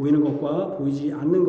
보이는 것과 보이지 않는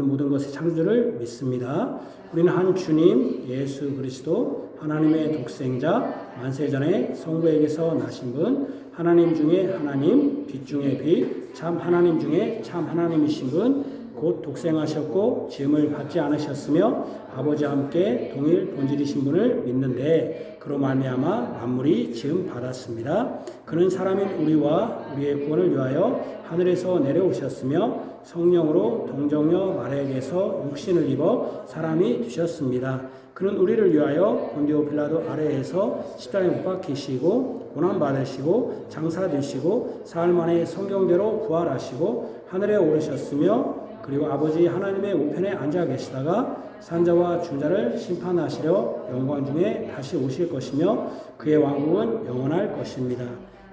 모든 것의 창조주를 믿습니다. 우리는 한 주님 예수 그리스도 하나님의 독생자 만세전에 성부에게서 나신 분 하나님 중에 하나님 빛 중에 빛 참 하나님 중에 참 하나님이신 분 곧 독생하셨고 지음을 받지 않으셨으며 아버지와 함께 동일 본질이신 분을 믿는데 그로 말미암아 만물이 지음 받았습니다. 그는 사람인 우리와 우리의 구원을 위하여 하늘에서 내려오셨으며 성령으로 동정녀 마리아에게서 육신을 입어 사람이 되셨습니다. 그는 우리를 위하여 본디오 빌라도 아래에서 십자가에 못 박히시고 고난 받으시고 장사되시고 사흘 만에 성경대로 부활하시고 하늘에 오르셨으며 그리고 아버지 하나님의 우편에 앉아 계시다가 산자와 중자를 심판하시려 영광 중에 다시 오실 것이며 그의 왕국은 영원할 것입니다.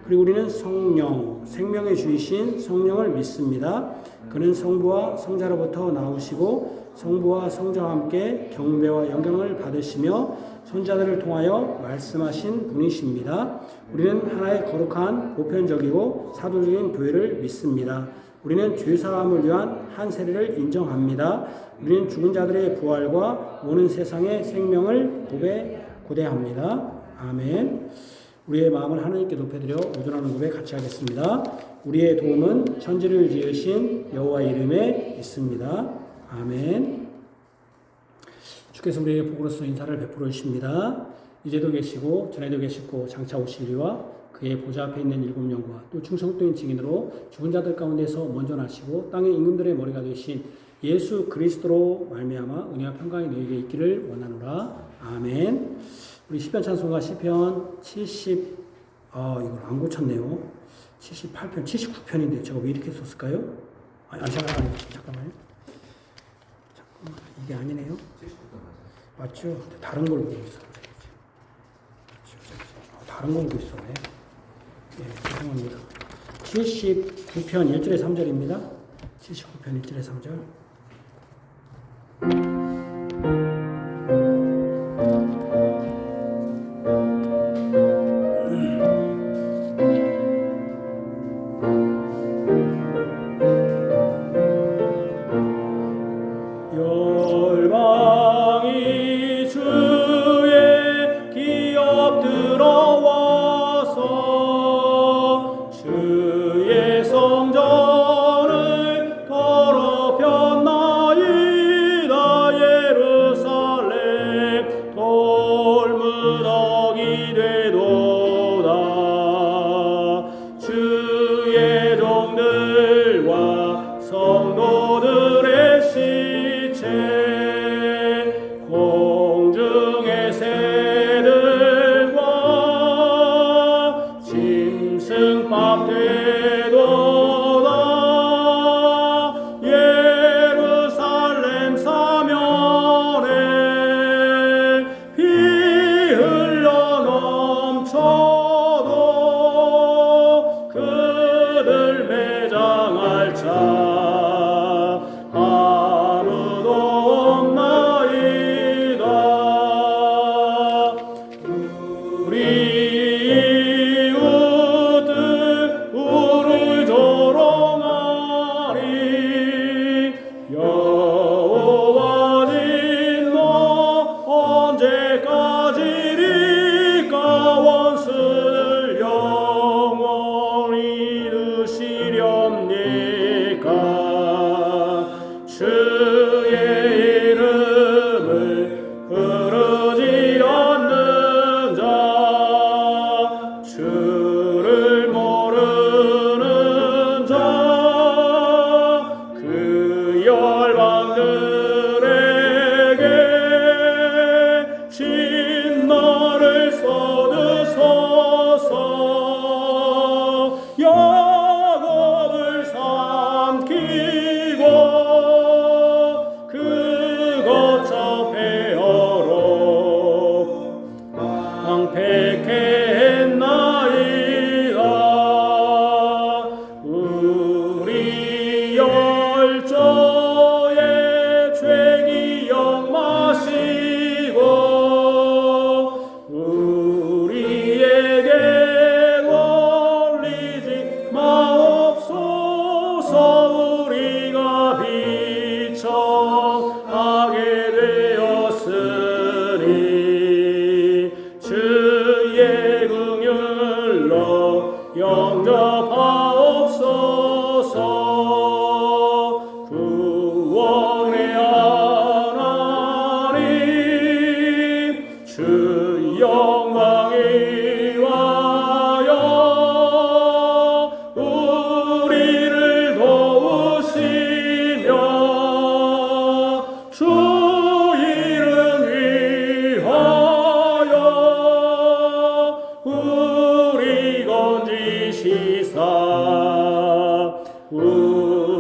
그리고 우리는 성령, 생명의 주이신 성령을 믿습니다. 그는 성부와 성자로부터 나오시고 성부와 성자와 함께 경배와 영광을 받으시며 선자들을 통하여 말씀하신 분이십니다. 우리는 하나의 거룩한 보편적이고 사도적인 교회를 믿습니다. 우리는 죄사함을 위한 한 세례를 인정합니다. 우리는 죽은 자들의 부활과 오는 세상의 생명을 고대합니다. 아멘. 우리의 마음을 하나님께 높여드려 오전하는 고백 같이 하겠습니다. 우리의 도움은 천지를 지으신 여호와의 이름에 있습니다. 아멘. 주께서 우리에게 복으로서 인사를 베풀어 주십니다. 이제도 계시고 전에도 계시고 장차 오실 이와 그의 보좌 앞에 있는 일곱 영과 또 충성도인 증인으로 죽은 자들 가운데서 먼저 나시고 땅의 임금들의 머리가 되신 예수 그리스도로 말미암아 은혜와 평강이 너희에게 있기를 원하노라. 아멘. 우리 시편 찬송가 시편 이걸 안 고쳤네요. 78편, 79편인데 제가 왜 이렇게 썼을까요? 잠깐만요. 잠깐만, 이게 아니네요. 맞죠? 다른 걸 보고 있어. 다른 걸 보고 있었네. 예, 죄송합니다. 79편 1절에 3절입니다. 79편 1절에 3절. 성전을 더럽혔나이다.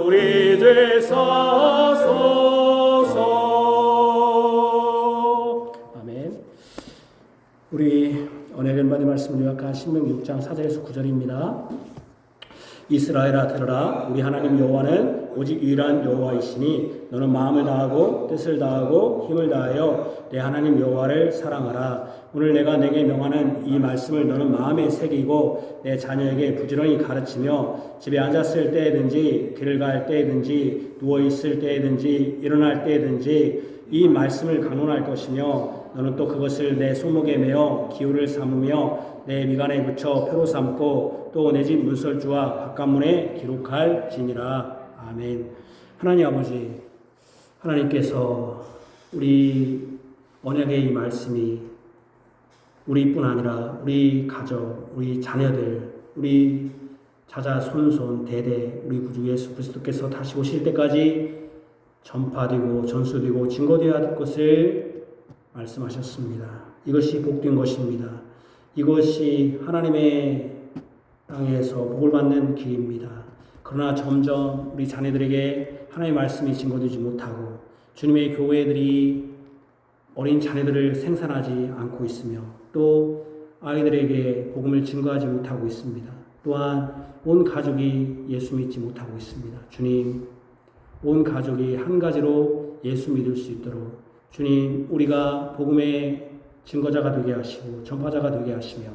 우리 죄 사소서. 아멘. 우리 언약의 은반의 말씀을 요약한 신명기 6장 4절에서 9절입니다. 이스라엘아 들으라. 우리 하나님 여호와는 오직 유일한 여호와이시니 너는 마음을 다하고 뜻을 다하고 힘을 다하여 내 하나님 여호와를 사랑하라. 오늘 내가 내게 명하는 이 말씀을 너는 마음에 새기고 내 자녀에게 부지런히 가르치며 집에 앉았을 때든지 길을 갈 때든지 누워있을 때든지 일어날 때든지 이 말씀을 강론할 것이며 너는 또 그것을 내 손목에 메어 기호를 삼으며 내 미간에 붙여 표로 삼고 또 내 집 문설주와 바깥문에 기록할지니라. 아멘. 하나님 아버지, 하나님께서 우리 언약의 이 말씀이 우리뿐 아니라 우리 가족, 우리 자녀들, 우리 자자 손손 대대 우리 구주 예수 그리스도께서 다시 오실 때까지 전파되고 전수되고 증거되어야 할 것을 말씀하셨습니다. 이것이 복된 것입니다. 이것이 하나님의 땅에서 복을 받는 길입니다. 그러나 점점 우리 자녀들에게 하나님의 말씀이 증거되지 못하고 주님의 교회들이 어린 자녀들을 생산하지 않고 있으며 또 아이들에게 복음을 증거하지 못하고 있습니다. 또한 온 가족이 예수 믿지 못하고 있습니다. 주님, 온 가족이 한 가지로 예수 믿을 수 있도록 주님, 우리가 복음의 증거자가 되게 하시고 전파자가 되게 하시며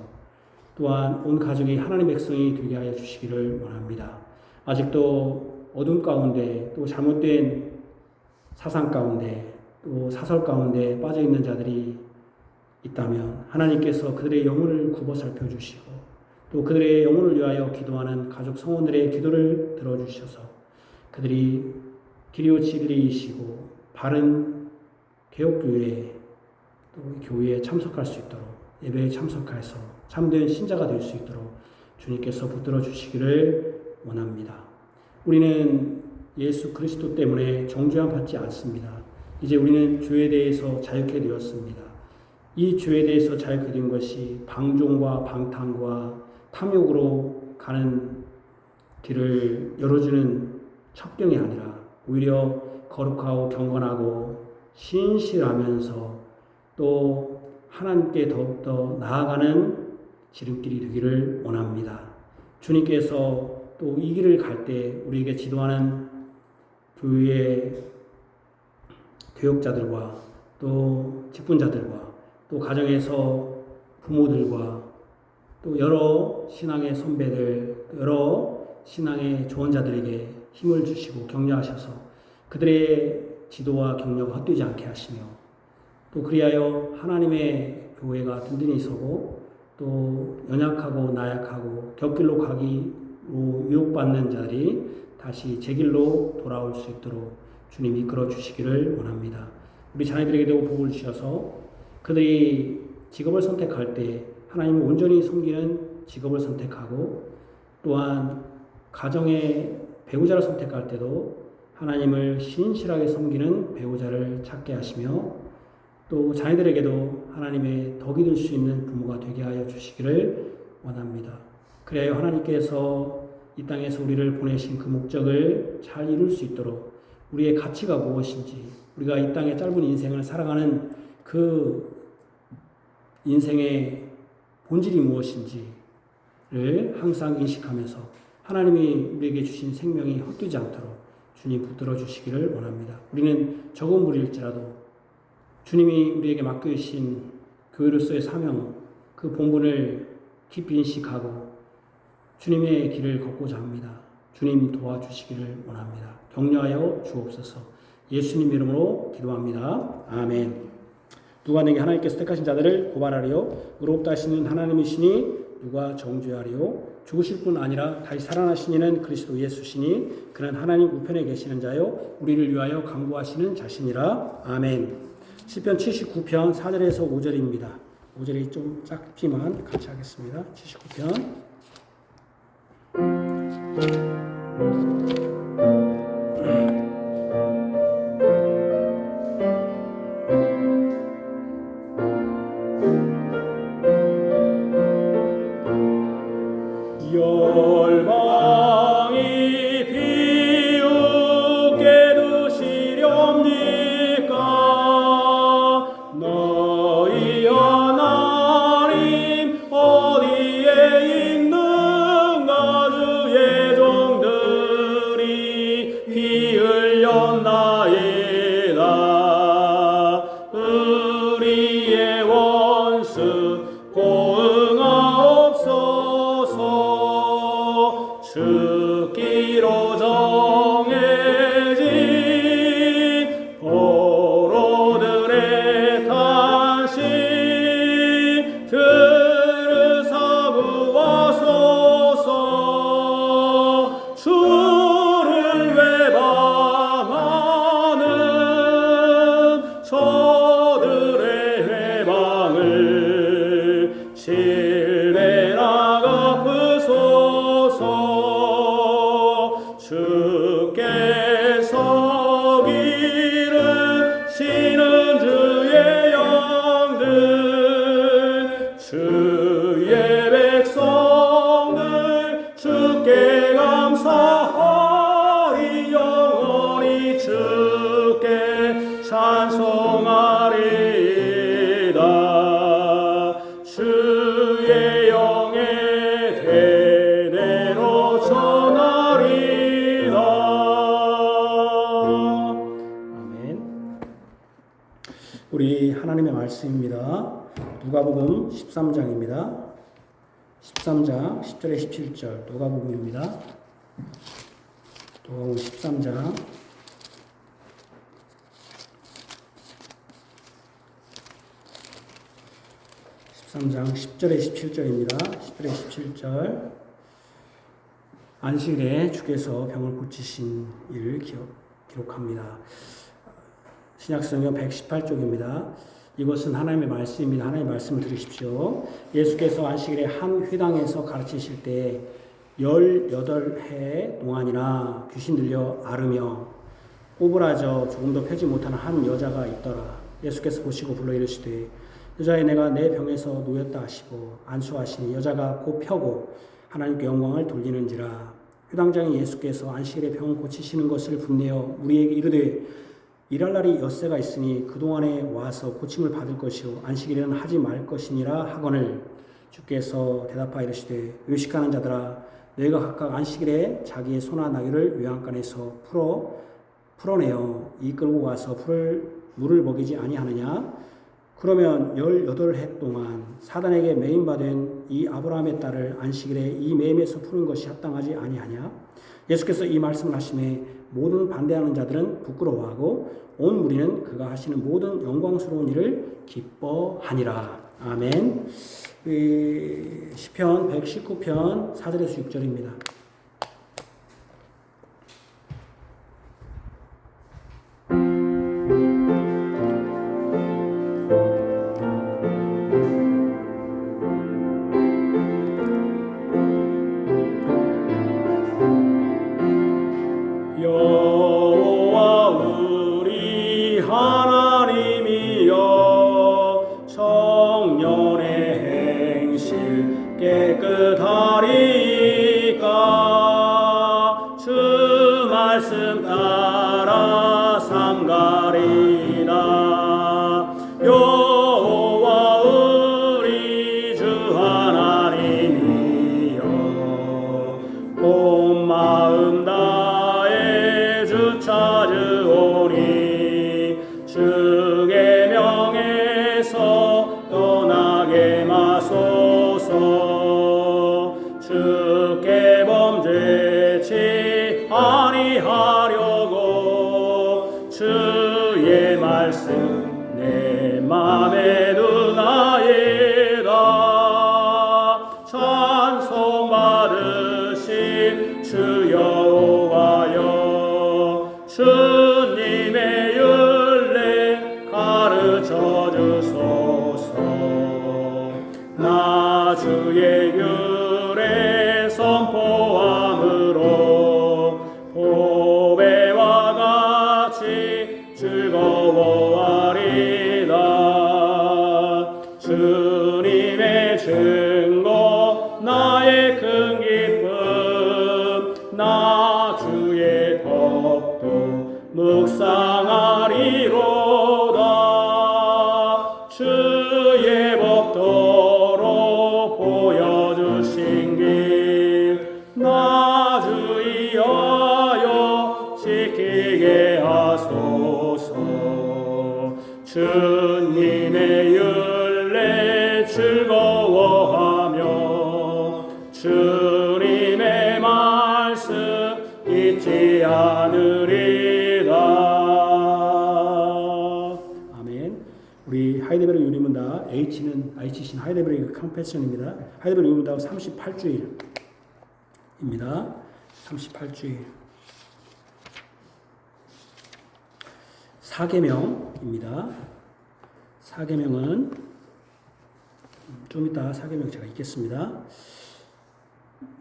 또한 온 가족이 하나님의 백성이 되게 하여 주시기를 원합니다. 아직도 어둠 가운데 또 잘못된 사상 가운데 또 사설 가운데 빠져있는 자들이 있다면 하나님께서 그들의 영혼을 굽어 살펴주시고 또 그들의 영혼을 위하여 기도하는 가족 성원들의 기도를 들어주셔서 그들이 길이요 진리이시고 바른 개혁교회에 또 교회에 참석할 수 있도록 예배에 참석해서 참된 신자가 될 수 있도록 주님께서 붙들어 주시기를 원합니다. 우리는 예수 그리스도 때문에 정죄함 받지 않습니다. 이제 우리는 죄에 대해서 자유케 되었습니다. 이 죄에 대해서 자유케 된 것이 방종과 방탕과 탐욕으로 가는 길을 열어주는 첩경이 아니라 오히려 거룩하고 경건하고 신실하면서 또 하나님께 더욱더 나아가는 지름길이 되기를 원합니다. 주님께서 또 이 길을 갈 때 우리에게 지도하는 교회의 교역자들과 또 직분자들과 또 가정에서 부모들과 또 여러 신앙의 선배들, 여러 신앙의 조언자들에게 힘을 주시고 격려하셔서 그들의 지도와 격려가 헛되지 않게 하시며 또 그리하여 하나님의 교회가 든든히 서고 또 연약하고 나약하고 곁길로 가기로 유혹받는 자들이 다시 제 길로 돌아올 수 있도록 주님 이끌어 주시기를 원합니다. 우리 자녀들에게도 복을 주셔서 그들이 직업을 선택할 때 하나님을 온전히 섬기는 직업을 선택하고 또한 가정의 배우자를 선택할 때도 하나님을 신실하게 섬기는 배우자를 찾게 하시며 또 자녀들에게도 하나님의 덕이 될 수 있는 부모가 되게 하여 주시기를 원합니다. 그래야 하나님께서 이 땅에서 우리를 보내신 그 목적을 잘 이룰 수 있도록 우리의 가치가 무엇인지 우리가 이 땅의 짧은 인생을 살아가는 그 인생의 본질이 무엇인지를 항상 인식하면서 하나님이 우리에게 주신 생명이 헛되지 않도록 주님 붙들어 주시기를 원합니다. 우리는 적은 무리일지라도 주님이 우리에게 맡겨주신 교회로서의 사명, 그 본분을 깊이 인식하고 주님의 길을 걷고자 합니다. 주님 도와주시기를 원합니다. 격려하여 주옵소서. 예수님 이름으로 기도합니다. 아멘. 누가 내게 하나님께서 택하신 자들을 고발하리요 의롭다 하시는 하나님이시니 누가 정죄하리요 죽으실 뿐 아니라 다시 살아나신 이는 그리스도 예수시니 그는 하나님 우편에 계시는 자요 우리를 위하여 강구하시는 자시니라. 아멘. 시편 79편 4절에서 5절입니다. 5절이 좀 짧지만 같이 하겠습니다. 79편 열방이 피 흘렸나이다. 우리의 원수 고응하옵소서. 죽기로 정해진 포로들의 탄식 들으사 구하소서. 주를 외방하는 저들의 회방을 신뢰나 갚으소서. 주께서 기르시는 주의 양들 주의 백성들 주께 감사하리. 영원히 주께 찬송하리이다. 주의 영에 대대로 전하리이다. 아멘. 우리 하나님의 말씀입니다. 누가복음 13장입니다. 13장 10절에 17절 누가복음입니다. 누가복음 13장 10절에 17절입니다. 10절에 17절 안식일에 주께서 병을 고치신 일을 기록합니다. 신약성경 118쪽입니다. 이것은 하나님의 말씀입니다. 하나님의 말씀을 들으십시오. 예수께서 안식일에 한 회당에서 가르치실 때 18해 동안이나 귀신 들려 앓으며 오그라져 조금도 펴지 못하는 한 여자가 있더라. 예수께서 보시고 불러 이르시되 여자여 내가 내 병에서 놓였다 하시고 안수하시니 여자가 곧 펴고 하나님께 영광을 돌리는지라. 회당장이 예수께서 안식일에 병 고치시는 것을 분내어 우리에게 이르되 일할 날이 엿새가 있으니 그동안에 와서 고침을 받을 것이요 안식일에는 하지 말 것이니라 하거늘 주께서 대답하여 이르시되 외식하는 자들아 너희가 각각 안식일에 자기의 소나 나귀를 외양간에서 풀어내어 이끌고 가서 물을 먹이지 아니하느냐. 그러면 18해 동안 사단에게 매임받은 이 아브라함의 딸을 안식일에 이 매임에서 푸는 것이 합당하지 아니하냐. 예수께서 이 말씀을 하시매 모든 반대하는 자들은 부끄러워하고 온 무리는 그가 하시는 모든 영광스러운 일을 기뻐하니라. 아멘. 시편 119편 4절에서 6절입니다. 여호와 우리 하나님이여 청년의 행실 깨끗하리까. 주 말씀 따라 삼가리다. 여호와 우리 주 하나님이여 온 마음 다해 주 찾으오니 주의 명에서 떠나게 마소서. 주께 범죄치 아니하려고 주의 말씀 내 맘에 두나이다. 찬송 받으신 주 여호와여 주님의 율례 가르쳐 주소서. 나 주의 율례 선포함으로 보배와 같이 즐거워하리다. 주님의 증거 나의 큰 기쁨 나 주의 법도 묵상하리로다. 주의 법도로 보여주신 길 나 주의하여 지키게 하소서. 주님의 율례 즐거워하며 주님의 말씀 잊지 않으리라. 아멘. 우리 하이데베르 유리문답 H는 하이데베르 컨페션입니다. 하이데베르 유리문답 38주일입니다. 38주일. 사계명입니다. 사계명은 좀 이따 사계명 제가 읽겠습니다.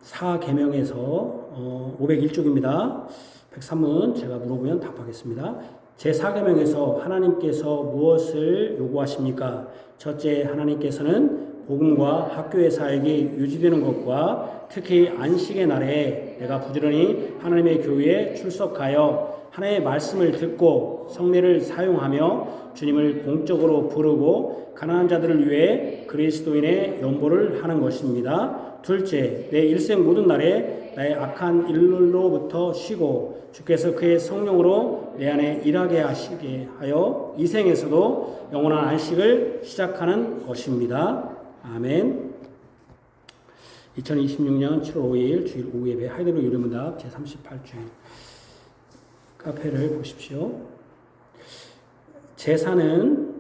사계명에서 501쪽입니다. 103문 제가 물어보면 답하겠습니다. 제4계명에서 하나님께서 무엇을 요구하십니까? 첫째, 하나님께서는 복음과 학교의 사역이 유지되는 것과 특히 안식의 날에 내가 부지런히 하나님의 교회에 출석하여 하나님의 말씀을 듣고 성례를 사용하며 주님을 공적으로 부르고 가난한 자들을 위해 그리스도인의 연보를 하는 것입니다. 둘째, 내 일생 모든 날에 나의 악한 일로부터 쉬고 주께서 그의 성령으로 내 안에 일하게 하시게 하여 이 생에서도 영원한 안식을 시작하는 것입니다. 아멘. 2026년 7월 5일 주일 오후 예배 하이데베르 유리문답 제38주일 카페를 보십시오. 제사는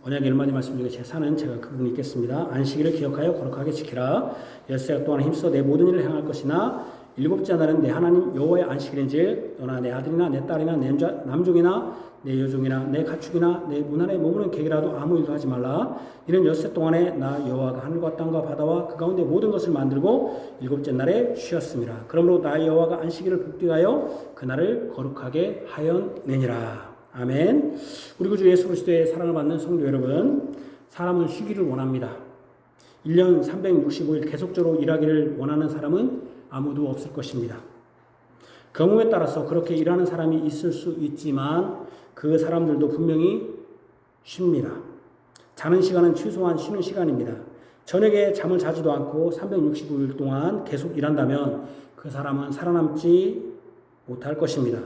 언약의 1마디 말씀 중에 제사는 제가 그 부분 읽겠습니다. 안식일을 기억하여 거룩하게 지키라. 13일 동안 힘써 내 모든 일을 행할 것이나 일곱째 날은 내 하나님 여호와의 안식일인즉 너나 내 아들이나 내 딸이나 내 남종이나 내 여종이나 내 가축이나 내 문 안에 머무는 객이라도 아무 일도 하지 말라. 이는 13 동안에 나 여호와가 하늘과 땅과 바다와 그 가운데 모든 것을 만들고 일곱째 날에 쉬었습니다. 그러므로 나 여호와가 안식일을 복되하여 그날을 거룩하게 하였느니라. 아멘. 우리 구주 예수 그리스도의 사랑을 받는 성도 여러분, 사람은 쉬기를 원합니다. 1년 365일 계속적으로 일하기를 원하는 사람은 아무도 없을 것입니다. 경우에 따라서 그렇게 일하는 사람이 있을 수 있지만 그 사람들도 분명히 쉽니다. 자는 시간은 최소한 쉬는 시간입니다. 저녁에 잠을 자지도 않고 365일 동안 계속 일한다면 그 사람은 살아남지 못할 것입니다.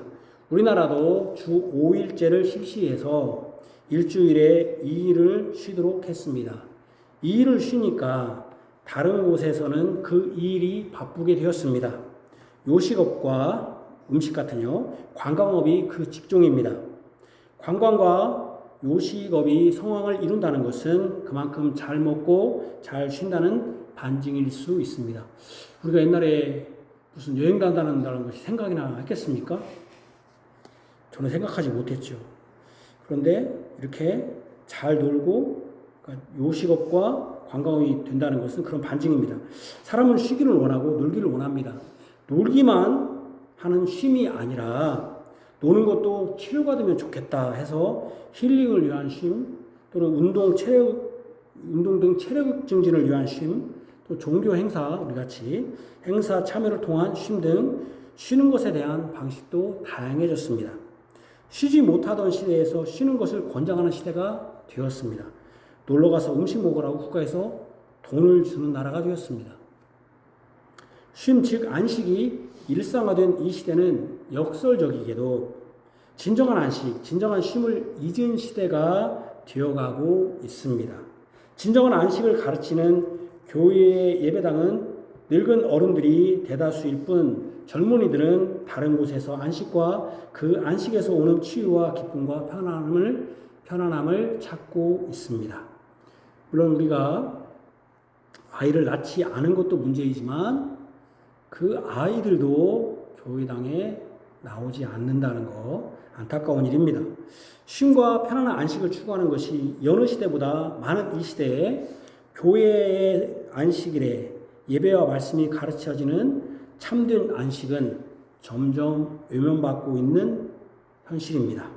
우리나라도 주 5일제를 실시해서 일주일에 2일을 쉬도록 했습니다. 2일을 쉬니까 다른 곳에서는 그 2일이 바쁘게 되었습니다. 요식업과 음식 같은요, 관광업이 그 직종입니다. 관광과 요식업이 성황을 이룬다는 것은 그만큼 잘 먹고 잘 쉰다는 반증일 수 있습니다. 우리가 옛날에 무슨 여행 간다는 것이 생각이나 했겠습니까? 저는 생각하지 못했죠. 그런데 이렇게 잘 놀고 그러니까 요식업과 관광업이 된다는 것은 그런 반증입니다. 사람은 쉬기를 원하고 놀기를 원합니다. 놀기만 하는 쉼이 아니라 노는 것도 치료가 되면 좋겠다 해서 힐링을 위한 쉼, 또는 운동 등 체력 증진을 위한 쉼, 또 종교 행사, 우리 같이 행사 참여를 통한 쉼 등 쉬는 것에 대한 방식도 다양해졌습니다. 쉬지 못하던 시대에서 쉬는 것을 권장하는 시대가 되었습니다. 놀러가서 음식 먹으라고 국가에서 돈을 주는 나라가 되었습니다. 쉼, 즉 안식이 일상화된 이 시대는 역설적이게도 진정한 안식, 진정한 쉼을 잊은 시대가 되어가고 있습니다. 진정한 안식을 가르치는 교회의 예배당은 늙은 어른들이 대다수일 뿐 젊은이들은 다른 곳에서 안식과 그 안식에서 오는 치유와 기쁨과 편안함을 찾고 있습니다. 물론 우리가 아이를 낳지 않은 것도 문제이지만 그 아이들도 교회당에 나오지 않는다는 거 안타까운 일입니다. 쉼과 편안한 안식을 추구하는 것이 여느 시대보다 많은 이 시대에 교회의 안식일에 예배와 말씀이 가르쳐지는 참된 안식은 점점 외면받고 있는 현실입니다.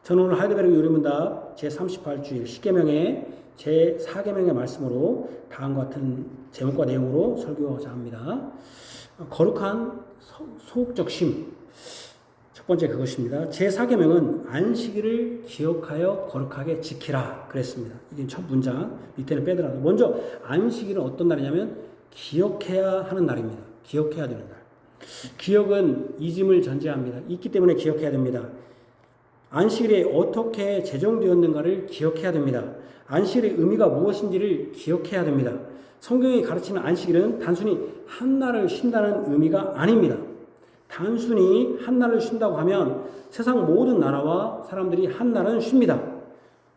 저는 오늘 하이데베르 유리문답 제38주일 10계명의 제4계명의 말씀으로 다음과 같은 제목과 내용으로 설교하고자 합니다. 거룩한 소극적 쉼. 첫 번째 그것입니다. 제4계명은 안식일을 기억하여 거룩하게 지키라 그랬습니다. 이게 첫 문장, 밑에는 빼더라도 먼저 안식일은 어떤 날이냐면 기억해야 하는 날입니다. 기억해야 되는 날. 기억은 잊음을 전제합니다. 있기 때문에 기억해야 됩니다. 안식일에 어떻게 제정되었는가를 기억해야 됩니다. 안식일의 의미가 무엇인지를 기억해야 됩니다. 성경이 가르치는 안식일은 단순히 한 날을 쉰다는 의미가 아닙니다. 단순히 한 날을 쉰다고 하면 세상 모든 나라와 사람들이 한 날은 쉽니다.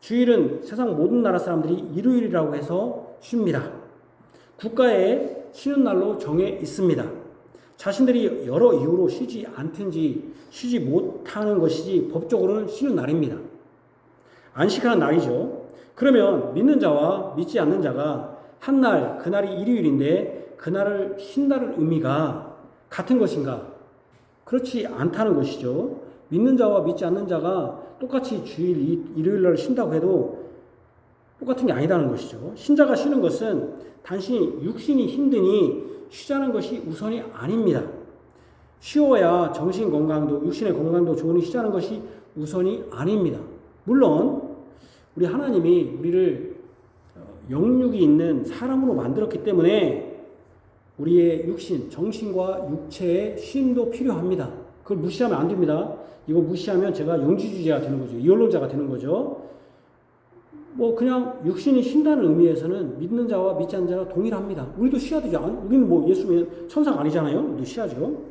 주일은 세상 모든 나라 사람들이 일요일이라고 해서 쉽니다. 국가에 쉬는 날로 정해 있습니다. 자신들이 여러 이유로 쉬지 않든지 쉬지 못하는 것이지 법적으로는 쉬는 날입니다. 안식하는 날이죠. 그러면 믿는 자와 믿지 않는 자가 한 날, 그날이 일요일인데 그날을 쉰다는 의미가 같은 것인가? 그렇지 않다는 것이죠. 믿는 자와 믿지 않는 자가 똑같이 주일, 일요일 날 쉰다고 해도 똑같은 게 아니다는 것이죠. 신자가 쉬는 것은 단순히 육신이 힘드니 쉬자는 것이 우선이 아닙니다. 쉬어야 정신 건강도 육신의 건강도 좋으니 쉬자는 것이 우선이 아닙니다. 물론 우리 하나님이 우리를 영육이 있는 사람으로 만들었기 때문에 우리의 육신, 정신과 육체의 쉼도 필요합니다. 그걸 무시하면 안 됩니다. 이거 무시하면 제가 영지주의자가 되는 거죠. 이원론자가 되는 거죠. 뭐 그냥 육신이 쉰다는 의미에서는 믿는 자와 믿지 않는 자와 동일합니다. 우리도 쉬어야 되죠. 우리는 뭐 예수는 천사가 아니잖아요. 우리도 쉬어야죠.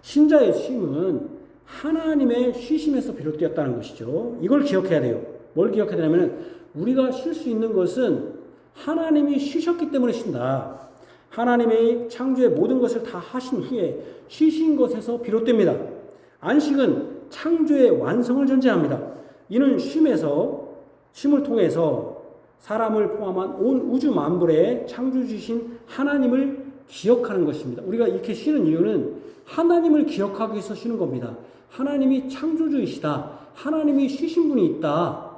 신자의 쉼은 하나님의 쉬심에서 비롯되었다는 것이죠. 이걸 기억해야 돼요. 뭘 기억해야 되냐면 우리가 쉴 수 있는 것은 하나님이 쉬셨기 때문에 쉰다. 하나님의 창조의 모든 것을 다 하신 후에 쉬신 것에서 비롯됩니다. 안식은 창조의 완성을 전제합니다. 이는 쉼을 통해서 사람을 포함한 온 우주 만물의 창조주신 하나님을 기억하는 것입니다. 우리가 이렇게 쉬는 이유는 하나님을 기억하기 위해서 쉬는 겁니다. 하나님이 창조주이시다. 하나님이 쉬신 분이 있다.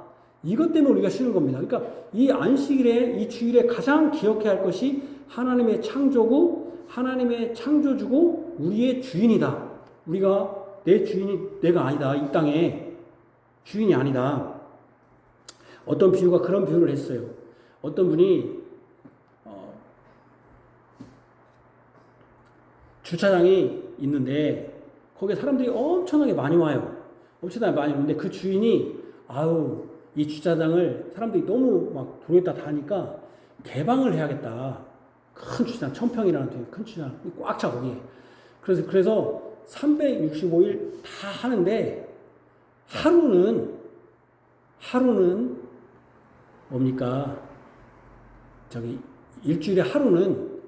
이것 때문에 우리가 쉬는 겁니다. 그러니까 이 안식일에, 이 주일에 가장 기억해야 할 것이 하나님의 창조고 하나님의 창조주고 우리의 주인이다. 우리가 내 주인이 내가 아니다. 이 땅에 주인이 아니다. 어떤 비유가 그런 비유를 했어요. 어떤 분이 주차장이 있는데 거기에 사람들이 엄청나게 많이 와요. 엄청나게 많이 오는데 그 주인이 이 주차장을 사람들이 너무 막 도로에다 다니까 개방을 해야겠다. 큰 주차장, 1000평이라는 되게 큰 주차장 꽉 차 거기에. 그래서 365일 다 하는데 하루는 뭡니까? 일주일에 하루는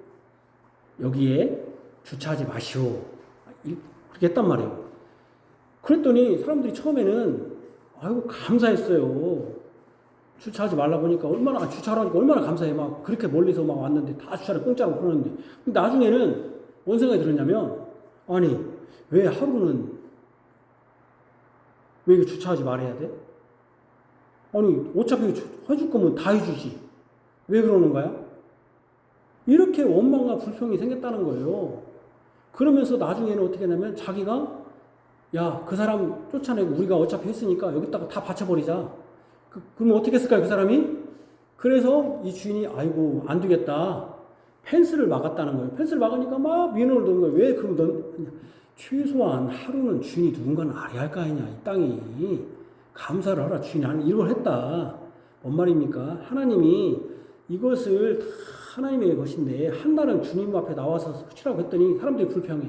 여기에 주차하지 마시오. 그렇게 했단 말이에요. 그랬더니 사람들이 처음에는 감사했어요. 주차하지 말라 보니까 주차하라니까 얼마나 감사해. 막 그렇게 멀리서 막 왔는데 다 주차를 공짜로 그러는데. 근데 나중에는 뭔 생각이 들었냐면, 왜 하루는 왜 이거 주차하지 말아야 돼? 어차피 해줄 거면 다 해주지. 왜 그러는 거야? 이렇게 원망과 불평이 생겼다는 거예요. 그러면서 나중에는 어떻게 하냐면 자기가 그 사람 쫓아내고 우리가 어차피 했으니까 여기다가 다 바쳐버리자. 그럼 어떻게 했을까요, 그 사람이? 그래서 이 주인이 안 되겠다. 펜스를 막았다는 거예요. 펜스를 막으니까 막 민원을 넣는 거예요. 왜 그럼 넌 최소한 하루는 주인이 누군가는 알아야 할 거 아니냐, 이 땅이. 감사를 하라, 주인이 이걸 했다. 뭔 말입니까? 하나님이 이것을 다 하나님의 것인데 한 날은 주님 앞에 나와서 쉬라고 했더니 사람들이 불평해.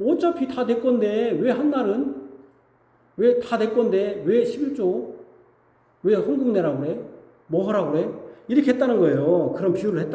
어차피 다 내 건데 왜 한 날은? 왜 다 내 건데 왜 11조? 왜 헌금 내라고 그래? 뭐 하라고 그래? 이렇게 했다는 거예요. 그런 비유를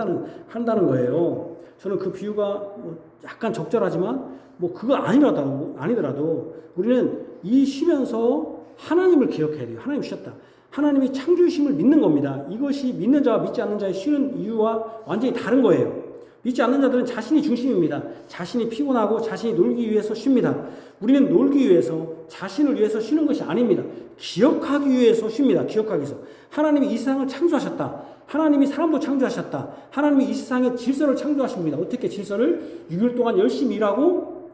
한다는 거예요. 저는 그 비유가 약간 적절하지만 그거 아니더라도 우리는 이 쉬면서 하나님을 기억해야 돼요. 하나님 쉬었다. 하나님이 창조심을 믿는 겁니다. 이것이 믿는 자와 믿지 않는 자의 쉬는 이유와 완전히 다른 거예요. 믿지 않는 자들은 자신이 중심입니다. 자신이 피곤하고 자신이 놀기 위해서 쉽니다. 우리는 놀기 위해서 자신을 위해서 쉬는 것이 아닙니다. 기억하기 위해서 쉽니다. 기억하기 위해서. 하나님이 이 세상을 창조하셨다. 하나님이 사람도 창조하셨다. 하나님이 이 세상의 질서를 창조하십니다. 어떻게 질서를? 6일 동안 열심히 일하고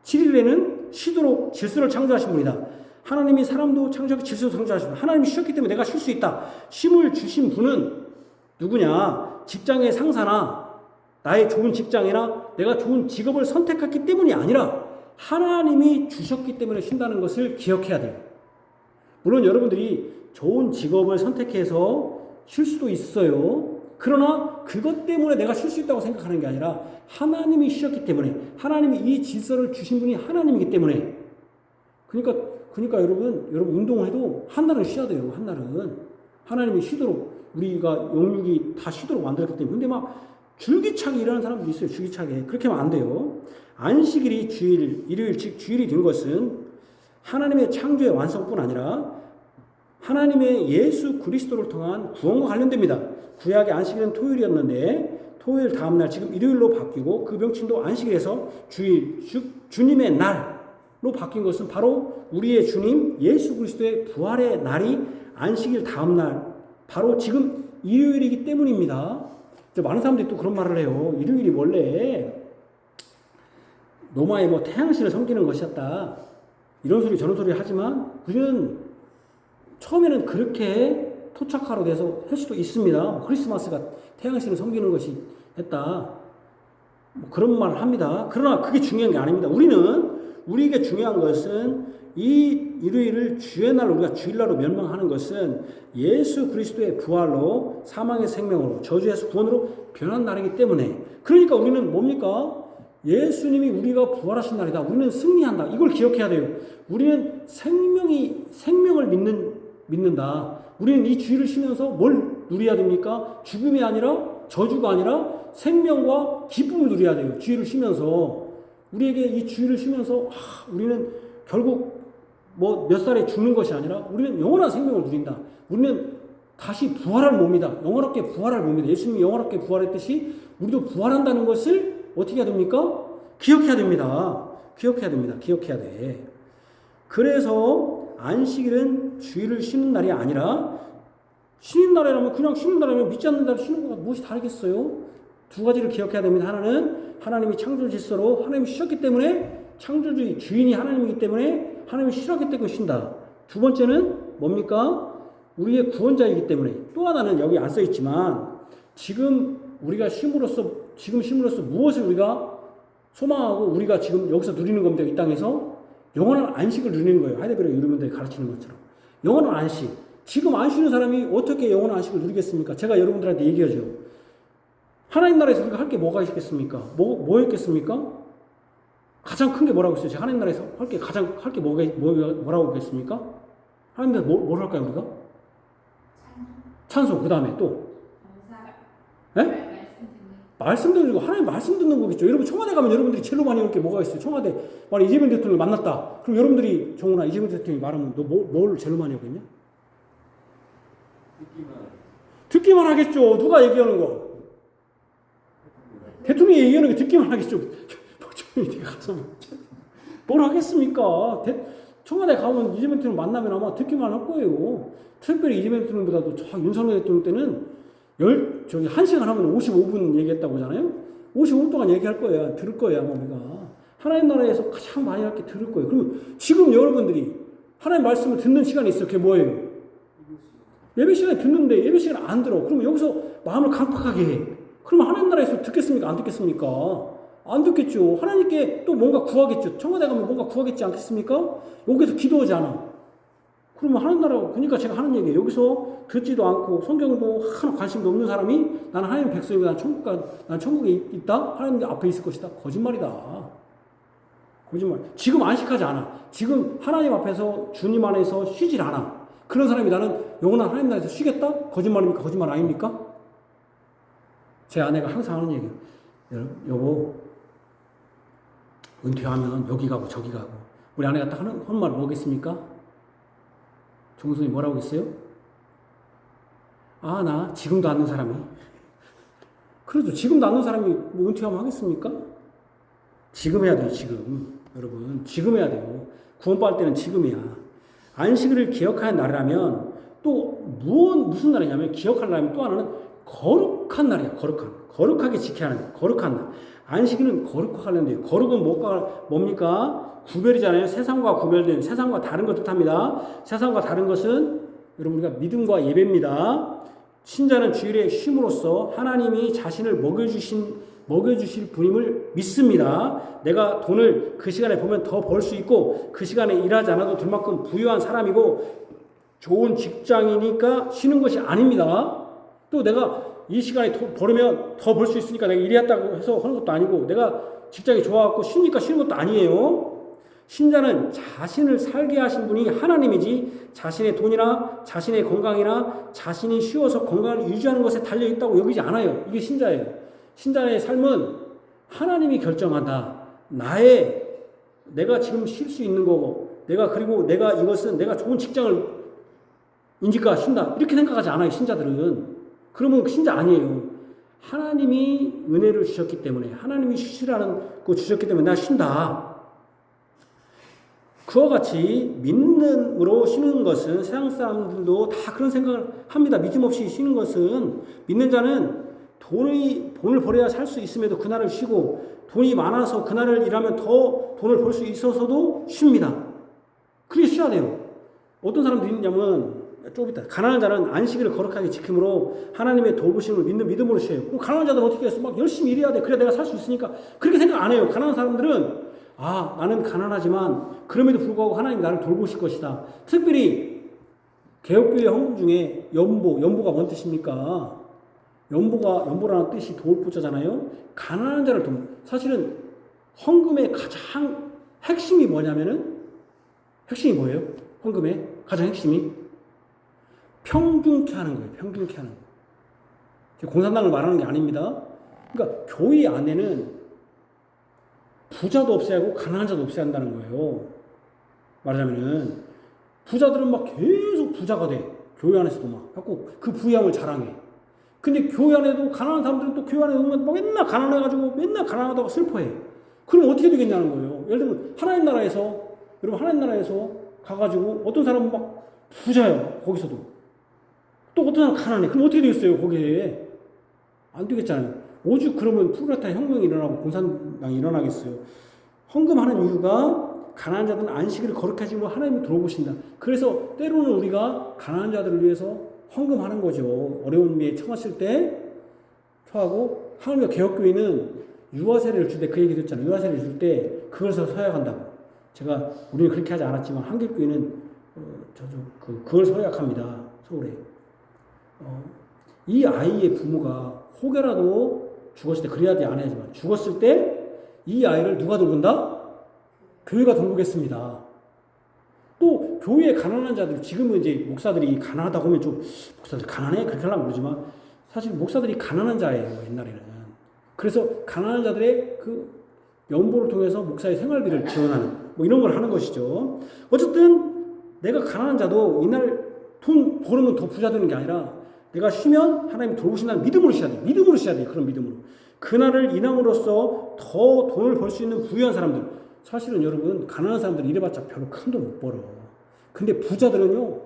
7일에는 쉬도록 질서를 창조하신 분이다. 하나님이 사람도 창조하고 질서도 창조하십니다. 하나님이 쉬었기 때문에 내가 쉴 수 있다. 쉼을 주신 분은 누구냐? 직장의 상사나 나의 좋은 직장이나 내가 좋은 직업을 선택했기 때문이 아니라 하나님이 주셨기 때문에 쉰다는 것을 기억해야 돼요. 물론 여러분들이 좋은 직업을 선택해서 쉴 수도 있어요. 그러나 그것 때문에 내가 쉴 수 있다고 생각하는 게 아니라 하나님이 쉬었기 때문에, 하나님이 이 질서를 주신 분이 하나님이기 때문에. 그러니까 여러분 운동을 해도 한 날은 쉬어야 돼요. 한 날은 하나님이 쉬도록, 우리가 영육이 다 쉬도록 만들었기 때문에. 근데 막 줄기차게 일하는 사람도 있어요. 줄기차게. 그렇게 하면 안 돼요. 안식일이 주일, 일요일 즉 주일이 된 것은 하나님의 창조의 완성뿐 아니라 하나님의 예수 그리스도를 통한 구원과 관련됩니다. 구약의 안식일은 토요일이었는데 토요일 다음날 지금 일요일로 바뀌고 그 명칭도 안식일에서 주일, 즉 주님의 날로 바뀐 것은 바로 우리의 주님 예수 그리스도의 부활의 날이 안식일 다음날, 바로 지금 일요일이기 때문입니다. 많은 사람들이 또 그런 말을 해요. 일요일이 원래 로마의 태양신을 섬기는 것이었다. 이런 소리 저런 소리 하지만 우리는 처음에는 그렇게 토착화로 돼서 할 수도 있습니다. 크리스마스가 태양신을 섬기는 것이 했다. 그런 말을 합니다. 그러나 그게 중요한 게 아닙니다. 우리에게 중요한 것은 이 일요일을 주의 날로, 우리가 주일날로 멸망하는 것은 예수 그리스도의 부활로 사망의 생명으로 저주에서 구원으로 변한 날이기 때문에. 그러니까 우리는 뭡니까? 예수님이 우리가 부활하신 날이다. 우리는 승리한다. 이걸 기억해야 돼요. 우리는 생명을 믿는다. 우리는 이 주일을 쉬면서 뭘 누려야 됩니까? 죽음이 아니라, 저주가 아니라 생명과 기쁨을 누려야 돼요. 주일을 쉬면서. 우리에게 이 주일을 쉬면서 우리는 결국 몇 살에 죽는 것이 아니라 우리는 영원한 생명을 누린다. 우리는 다시 부활할 몸이다. 영원하게 부활할 몸이다. 예수님이 영원하게 부활했듯이 우리도 부활한다는 것을 어떻게 해야 됩니까? 기억해야 됩니다. 기억해야 돼. 그래서 안식일은 주일을 쉬는 날이 아니라, 쉬는 날이라면 그냥 쉬는 날이라면 믿지 않는 날을 쉬는 것과 무엇이 다르겠어요? 두 가지를 기억해야 됩니다. 하나는 하나님이 창조 질서로 하나님이 쉬었기 때문에, 창조주의 주인이 하나님이기 때문에 하나님이 쉬었기 때문에 쉰다. 두 번째는 뭡니까? 우리의 구원자이기 때문에. 또 하나는 여기 안 써 있지만 지금 우리가 쉼으로써 무엇을 우리가 소망하고 우리가 지금 여기서 누리는 겁니다. 이 땅에서 영원한 안식을 누리는 거예요. 하이데베르 유르면들이 가르치는 것처럼 영원한 안식. 지금 안 쉬는 사람이 어떻게 영원한 안식을 누리겠습니까? 제가 여러분들한테 얘기하죠. 하나님 나라에서 우리가 할 게 뭐가 있겠습니까? 뭐 있겠습니까? 가장 큰 게 뭐라고 했어요? 제가 하나님 나라에서 할 게 뭐라고 했겠습니까? 하나님 나라에서 뭘 할까요, 우리가? 찬송. 그 다음에 또? 네? 말씀 듣는 거. 하나님 말씀 듣는 거겠죠. 여러분 청와대 가면 여러분들이 제일 많이 올 게 뭐가 있어요? 청와대 만약 이재명 대통령을 만났다. 그럼 여러분들이 정훈아 이재명 대통령이 말하면 너 뭘 제일 많이 하겠냐? 듣기만 하겠죠. 누가 얘기하는 거? 대통령이 얘기하는 거 듣기만 하겠죠. 가서 뭘 하겠습니까? 청와대 가면 이재명 대통령 만나면 아마 듣기만 할 거예요. 특별히 이재명 대통령보다도 윤석열 대통령 때는 1시간 하면 55분 얘기했다고 하잖아요. 55분 동안 얘기할 거예요. 들을 거예요, 아마 우리가. 하나님 나라에서 가장 많이 할 게 들을 거예요. 그러면 지금 여러분들이 하나님 말씀을 듣는 시간이 있어요. 그게 뭐예요? 예배 시간에 듣는데 예배 시간에 안 들어. 그러면 여기서 마음을 강팍하게 해. 그러면 하나님 나라에서 듣겠습니까? 안 듣겠습니까? 안 듣겠죠. 하나님께 또 뭔가 구하겠죠. 청와대 가면 뭔가 구하겠지 않겠습니까? 여기서 기도하지 않아. 그러면 하나님 나라, 그러니까 제가 하는 얘기예요. 여기서 듣지도 않고 성경도 하나 관심도 없는 사람이 나는 하나님 백성이고 난 천국에 있다? 하나님 앞에 있을 것이다. 거짓말이다. 거짓말. 지금 안식하지 않아. 지금 하나님 앞에서 주님 안에서 쉬질 않아. 그런 사람이 나는 영원한 하나님 나라에서 쉬겠다? 거짓말입니까? 거짓말 아닙니까? 제 아내가 항상 하는 얘기예요. 여보, 은퇴하면 여기 가고 저기 가고. 우리 아내가 딱 하는 말 뭐겠습니까? 종선이 뭐라고 했어요? 나 지금도 않는 사람이. 그래도 지금도 않는 사람이 뭐 은퇴하면 하겠습니까? 지금 해야 돼요, 지금. 여러분, 지금 해야 돼요. 구원받을 때는 지금이야. 안식일을 기억하는 날이라면 또 무슨 날이냐면, 기억할 날이면 또 하나는 거룩한 날이야, 거룩하게 지켜야 하는 거룩한 날. 안식일은 거룩과 관련돼요. 거룩은 뭡니까? 구별이잖아요. 세상과 구별된, 세상과 다른 것 뜻합니다. 세상과 다른 것은 여러분 우리가 믿음과 예배입니다. 신자는 주일에 쉼으로써 하나님이 자신을 먹여주신 먹여주실 분임을 믿습니다. 내가 돈을 그 시간에 보면 더 벌 수 있고 그 시간에 일하지 않아도 될 만큼 부유한 사람이고 좋은 직장이니까 쉬는 것이 아닙니다. 또 내가 이 시간에 벌으면 더 벌 수 있으니까 내가 일했다고 해서 하는 것도 아니고 내가 직장이 좋아갖고 쉬니까 쉬는 것도 아니에요. 신자는 자신을 살게 하신 분이 하나님이지 자신의 돈이나 자신의 건강이나 자신이 쉬어서 건강을 유지하는 것에 달려있다고 여기지 않아요. 이게 신자예요. 신자의 삶은 하나님이 결정한다. 내가 지금 쉴 수 있는 거고 그리고 내가 이것은 내가 좋은 직장을 인지가 쉰다. 이렇게 생각하지 않아요. 신자들은. 그러면 신자 아니에요. 하나님이 은혜를 주셨기 때문에 하나님이 쉬시라는 거 주셨기 때문에 나 쉰다. 그와 같이 믿음으로 쉬는 것은 세상 사람들도 다 그런 생각을 합니다. 믿음 없이 쉬는 것은 믿는 자는 돈을 벌어야 살 수 있음에도 그날을 쉬고 돈이 많아서 그날을 일하면 더 돈을 벌 수 있어서도 쉽니다. 그렇게 쉬어야 돼요. 어떤 사람들이 있냐면 좀 이따 가난한 자는 안식일을 거룩하게 지킴으로 하나님의 도우심을 믿는 믿음으로 쉬어요. 그럼 가난한 자들은 어떻게 해서 막 열심히 일해야 돼. 그래야 내가 살 수 있으니까 그렇게 생각 안 해요. 가난한 사람들은 나는 가난하지만 그럼에도 불구하고 하나님이 나를 돌보실 것이다. 특별히 개혁교회 헌금 중에 연보가 뭔 뜻입니까? 연보라는 뜻이 도울 보자잖아요. 가난한 자를 돕는. 사실은 헌금의 가장 핵심이 뭐냐면은 핵심이 뭐예요? 헌금의 가장 핵심이 평균케 하는 거예요. 평균케 하는 거. 공산당을 말하는 게 아닙니다. 그러니까 교회 안에는 부자도 없애야 하고 가난한 자도 없애야 한다는 거예요. 말하자면은 부자들은 막 계속 부자가 돼. 교회 안에서도 막 갖고 그 부양을 자랑해. 근데 교회 안에도 가난한 사람들은 또 교회 안에 오면 막 맨날 가난해가지고 맨날 가난하다고 슬퍼해. 그럼 어떻게 되겠냐는 거예요. 예를 들면 하나님 나라에서 가가지고 어떤 사람은 막 부자예요. 거기서도. 또 어떤 사람은 가난해. 그럼 어떻게 되겠어요. 거기에. 안 되겠잖아요. 오죽 그러면 푸르타타 혁명이 일어나고 공산당이 일어나겠어요. 헌금하는 이유가 가난한 자들은 안식일을 거룩하게 지키므로 하나님이 돌보신다. 그래서 때로는 우리가 가난한 자들을 위해서 헌금하는 거죠. 어려운 일에 처하실 때 처하고 하나님의 개혁교회는 유아세례를 줄 때 그 얘기 했잖아요. 유아세례를 줄 때 그걸 서약한다고. 우리는 그렇게 하지 않았지만 한길교회는 그걸 서약합니다. 서울에. 이 아이의 부모가 혹여라도 죽었을 때 그래야 돼 안 해야지만 죽었을 때 이 아이를 누가 돌본다? 교회가 돌보겠습니다. 또 교회에 가난한 자들 지금은 이제 목사들이 가난하다고 하면 좀 목사들 가난해 그렇게 하려면 모르지만 사실 목사들이 가난한 자예요. 옛날에는. 그래서 가난한 자들의 그 연보를 통해서 목사의 생활비를 지원하는 이런 걸 하는 것이죠. 어쨌든 내가 가난한 자도 이날 돈 벌으면 더 부자 되는 게 아니라 내가 쉬면 하나님 돌보신다는 믿음으로 쉬어야 돼. 믿음으로 쉬어야 돼. 그런 믿음으로. 그날을 인함으로써 더 돈을 벌 수 있는 부유한 사람들. 사실은 여러분 가난한 사람들 이래봤자 별로 큰 돈 못 벌어. 근데 부자들은요.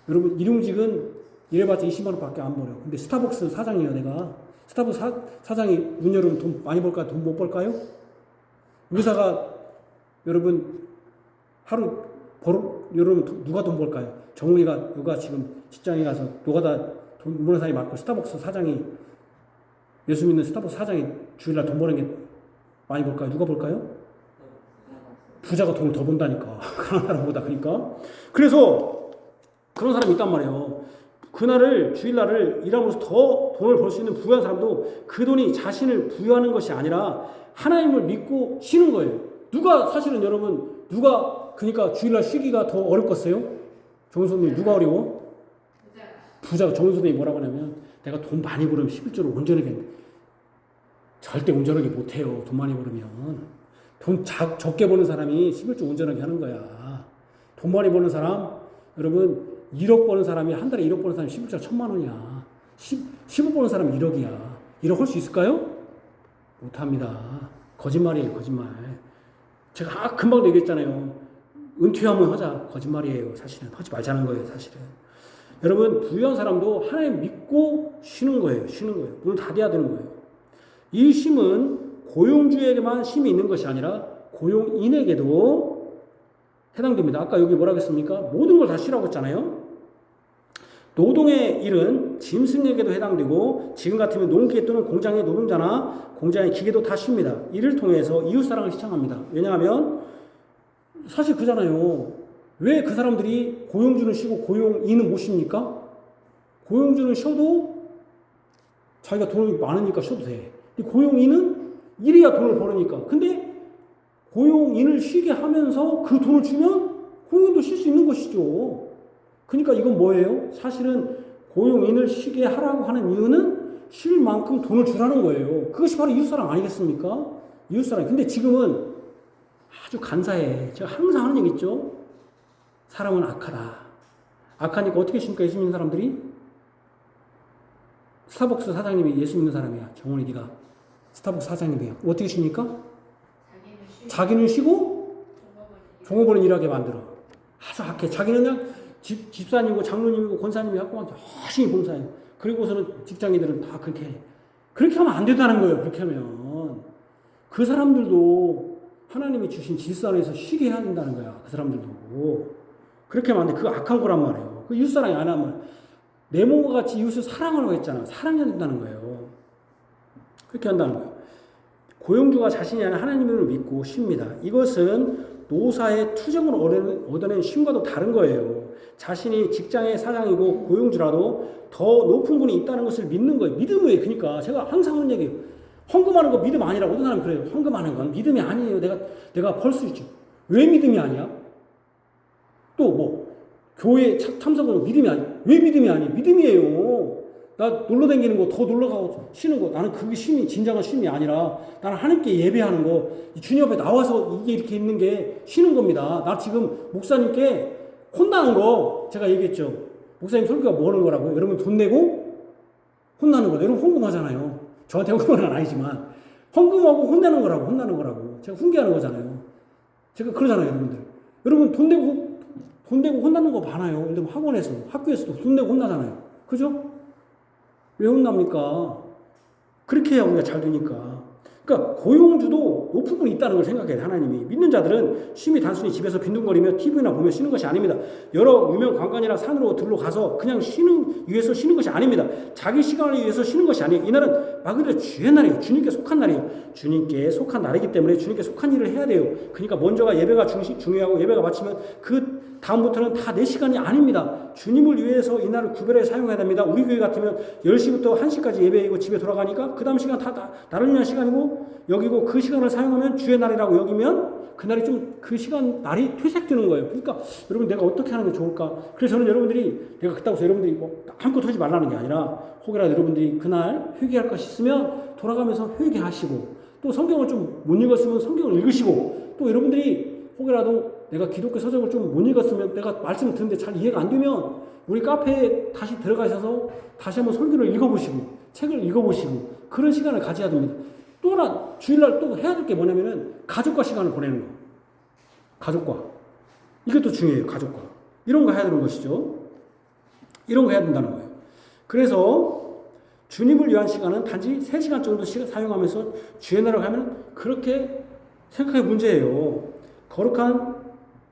여러분 일용직은 이래봤자 20만 원밖에 안 벌어요. 근데 스타벅스 사장이에요. 내가. 스타벅스 사장이 문 열으면 돈 많이 벌까요? 돈 못 벌까요? 의사가 여러분 하루 여러분 누가 돈 벌까요? 정훈이가 지금 직장에 가서 노가다 돈 버는 사람이 많고 스타벅스 사장이 예수 믿는 스타벅스 사장이 주일날 돈 버는 게 많이 벌까요? 누가 벌까요? 부자가 돈을 더 번다니까. 가난한 사람보다. 그러니까. 그래서 그런 사람이 있단 말이에요. 그날을 주일날을 일함으로써 더 돈을 벌 수 있는 부유한 사람도 그 돈이 자신을 부유하는 것이 아니라 하나님을 믿고 쉬는 거예요. 사실은 여러분 그러니까 주일날 쉬기가 더 어렵겠어요? 정선생님 누가 어려워? 부자가 정선생님이 뭐라고 하냐면 내가 돈 많이 벌으면 11조를 온전하게 절대 온전하게 못해요. 돈 많이 벌으면 돈 적게 버는 사람이 11조 온전하게 하는 거야. 돈 많이 버는 사람 여러분 1억 버는 사람이 한 달에 1억 버는 사람이 11조가 1,000만 원이야. 15 버는 사람이 1억이야. 1억 할 수 있을까요? 못합니다. 거짓말이에요. 거짓말. 제가 금방 얘기했잖아요. 은퇴하면 하자. 거짓말이에요. 사실은. 하지 말자는 거예요. 사실은. 여러분 부유한 사람도 하나님 믿고 쉬는 거예요. 쉬는 거예요. 문을 닫아야 되는 거예요. 이 쉼은 고용주에게만 쉼이 있는 것이 아니라 고용인에게도 해당됩니다. 아까 여기 뭐라고 했습니까? 모든 걸 다 쉬라고 했잖아요. 노동의 일은 주일은 짐승에게도 해당되고 지금 같으면 농기계 또는 공장의 노동자나 공장의 기계도 다 쉽니다. 이를 통해서 이웃사랑을 시청합니다. 왜냐하면 사실 그잖아요. 왜 그 사람들이 고용주는 쉬고 고용인은 못 쉽니까? 고용주는 쉬어도 자기가 돈이 많으니까 쉬어도 돼. 고용인은 일해야 돈을 벌으니까. 근데 고용인을 쉬게 하면서 그 돈을 주면 고용인도 쉴 수 있는 것이죠. 그러니까 이건 뭐예요? 사실은 고용인을 쉬게 하라고 하는 이유는 쉴 만큼 돈을 주라는 거예요. 그것이 바로 이웃사랑 아니겠습니까? 이웃사랑. 근데 지금은 아주 간사해. 제가 항상 하는 얘기 있죠? 사람은 악하다. 악하니까 어떻게 십니까? 예수 믿는 사람들이? 스타벅스 사장님이 예수 믿는 사람이야. 정원이 네가 스타벅스 사장님이야. 어떻게 십니까? 자기는 쉬고 종업원을 일하게 만들어. 아주 악해. 자기는 그냥 집사님이고 장로님이고 권사님이 갖고 열심히 봉사해요. 그리고서는 직장인들은 다 그렇게 해. 그렇게 하면 안 된다는 거예요. 그렇게 하면 그 사람들도 하나님이 주신 질서 안에서 쉬게 해야 된다는 거야. 그 사람들도 그렇게 하면 안 돼. 그거 악한 거란 말이에요. 그 이웃사랑이 안 하면 내 몸과 같이 이웃을 사랑하라고 했잖아. 사랑해야 된다는 거예요. 그렇게 한다는 거예요. 고용주가 자신이 아닌 하나님을 믿고 쉽니다. 이것은 노사의 투정으로 얻어낸 쉼과도 다른 거예요. 자신이 직장의 사장이고 고용주라도 더 높은 분이 있다는 것을 믿는 거예요. 믿음이에요. 그러니까 제가 항상 하는 얘기예요. 헌금하는 거 믿음 아니라고. 어떤 사람은 그래요. 헌금하는 건 믿음이 아니에요. 내가 벌 수 있죠. 왜 믿음이 아니야? 또 뭐 교회 참석은 믿음이 아니야. 왜 믿음이 아니에요? 믿음이에요. 나 놀러 다니는 거, 더 놀러 가고 쉬는 거, 나는 그게 쉼이, 진정한 쉼이 아니라 나는 하나님께 예배하는 거, 주님 앞에 나와서 이게 이렇게 있는 게 쉬는 겁니다. 나 지금 목사님께 혼나는 거 제가 얘기했죠. 목사님 설교가 뭐 하는 거라고요? 여러분 돈 내고 혼나는 거예요. 여러분 헌금하잖아요. 저한테 헌금은 아니지만 헌금하고 혼나는 거라고. 제가 훈계하는 거잖아요. 제가 그러잖아요, 여러분들. 여러분 돈 내고 혼나는 거 많아요. 예를 들면 학원에서, 학교에서도 돈 내고 혼나잖아요. 그죠? 왜 혼납니까? 그렇게 해야 우리가 잘 되니까. 그러니까 고용주도 높은 분이 있다는 걸 생각해야 돼. 하나님이. 믿는 자들은 쉼이 단순히 집에서 빈둥거리며 TV나 보며 쉬는 것이 아닙니다. 여러 유명 관광이나 산으로 들러 가서 그냥 위해서 쉬는 것이 아닙니다. 자기 시간을 위해서 쉬는 것이 아니에요. 이날은 말 그대로 주의 날이에요. 주님께 속한 날이에요. 주님께 속한 날이기 때문에 주님께 속한 일을 해야 돼요. 그러니까 먼저가 예배가 중요하고 예배가 마치면 그 다음부터는 다 내 시간이 아닙니다. 주님을 위해서 이날을 구별해 사용해야 됩니다. 우리 교회 같으면 10시부터 1시까지 예배이고 집에 돌아가니까 그 다음 시간 다 나를 위한 시간이고 여기고 그 시간을 사용하면 주의 날이라고 여기면 그날이 좀 그 시간 날이 퇴색되는 거예요. 그러니까 여러분 내가 어떻게 하는 게 좋을까? 그래서 저는 여러분들이 내가 그렇다고 해서 여러분들이 뭐 아무것도 하지 말라는 게 아니라 혹이라도 여러분들이 그날 회개할 것이 있으면 돌아가면서 회개하시고 또 성경을 좀 못 읽었으면 성경을 읽으시고 또 여러분들이 혹이라도 내가 기독교 서적을 좀 못 읽었으면 내가 말씀을 듣는데 잘 이해가 안 되면 우리 카페에 다시 들어가셔서 다시 한번 설교를 읽어보시고 책을 읽어보시고 그런 시간을 가져야 됩니다. 또 하나 주일날 또 해야 될 게 뭐냐면은 가족과 시간을 보내는 거. 가족과. 이것도 중요해요. 가족과. 이런 거 해야 되는 것이죠. 이런 거 해야 된다는 거예요. 그래서 주님을 위한 시간은 단지 3시간 정도 사용하면서 주의 나라로 가면 그렇게 생각할 문제예요. 거룩한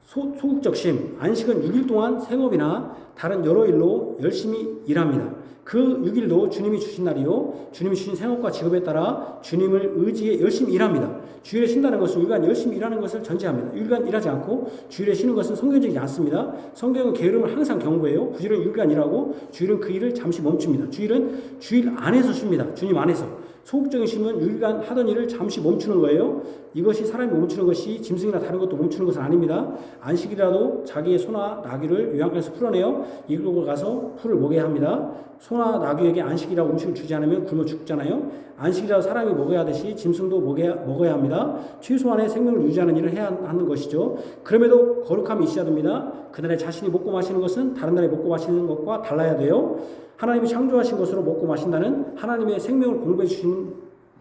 소극적 쉼, 안식은 6일 동안 생업이나 다른 여러 일로 열심히 일합니다. 그 6일도 주님이 주신 날이요. 주님이 주신 생업과 직업에 따라 주님을 의지해 열심히 일합니다. 주일에 쉰다는 것은 일간 열심히 일하는 것을 전제합니다. 일간 일하지 않고 주일에 쉬는 것은 성경적이지 않습니다. 성경은 게으름을 항상 경고해요. 9일은 일간 일하고 주일은 그 일을 잠시 멈춥니다. 주일은 주일 안에서 쉽니다. 주님 안에서. 소극적인 쉼은 6일간 하던 일을 잠시 멈추는 거예요. 이것이 사람이 멈추는 것이 짐승이나 다른 것도 멈추는 것은 아닙니다. 안식이라도 자기의 소나 나귀를 요양원에서 풀어내어 이끌고 가서 풀을 먹여야 합니다. 소나 나귀에게 안식이라고 음식을 주지 않으면 굶어 죽잖아요. 안식이라도 사람이 먹어야 하듯이 짐승도 먹어야 합니다. 최소한의 생명을 유지하는 일을 해야 하는 것이죠. 그럼에도 거룩함이 있어야 됩니다. 그날에 자신이 먹고 마시는 것은 다른 날에 먹고 마시는 것과 달라야 돼요. 하나님이 창조하신 것으로 먹고 마신다는 하나님의 생명을 공부해 주신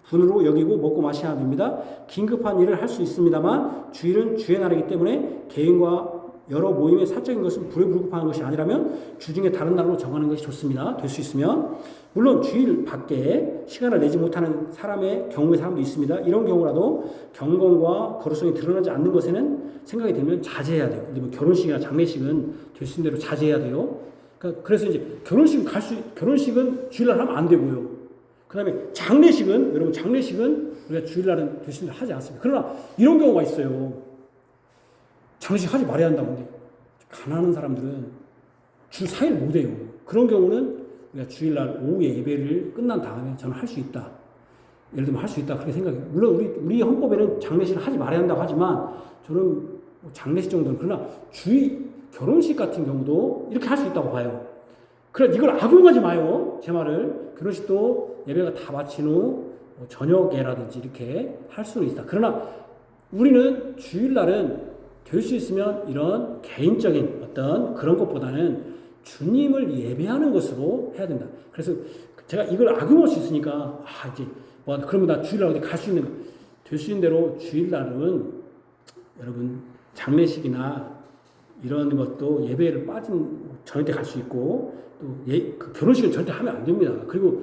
분으로 여기고 먹고 마셔야 됩니다. 긴급한 일을 할 수 있습니다만 주일은 주의 날이기 때문에 개인과 여러 모임의 사적인 것은 불급하는 것이 아니라면 주중에 다른 날로 정하는 것이 좋습니다. 될 수 있으면. 물론 주일 밖에 시간을 내지 못하는 사람의 경우의 사람도 있습니다. 이런 경우라도 경건과 거룩성이 드러나지 않는 것에는 생각이 되면 자제해야 돼요. 결혼식이나 장례식은 될 수 있는 대로 자제해야 돼요. 그래서 이제 결혼식은 주일날 하면 안 되고요. 그 다음에 장례식은, 여러분, 장례식은 우리가 주일날은 대신 하지 않습니다. 그러나 이런 경우가 있어요. 장례식 하지 말아야 한다고 하는데, 가난한 사람들은 주 4일 못 해요. 그런 경우는 우리가 주일날 오후에 예배를 끝난 다음에 저는 할 수 있다. 예를 들면 할 수 있다. 그렇게 생각해요. 물론 우리 헌법에는 장례식을 하지 말아야 한다고 하지만, 저는 장례식 정도는, 그러나 결혼식 같은 경우도 이렇게 할 수 있다고 봐요. 그래, 이걸 악용하지 마요. 제 말을. 결혼식도 예배가 다 마친 후 저녁에라든지 이렇게 할 수는 있다. 그러나 우리는 주일날은 될 수 있으면 이런 개인적인 어떤 그런 것보다는 주님을 예배하는 것으로 해야 된다. 그래서 제가 이걸 악용할 수 있으니까, 이제, 그러면 나 주일날 어디 갈 수 있는, 될 수 있는 대로 주일날은 여러분 장례식이나 이런 것도 예배를 빠진 저녁 때 갈 수 있고, 또 그 결혼식은 절대 하면 안 됩니다. 그리고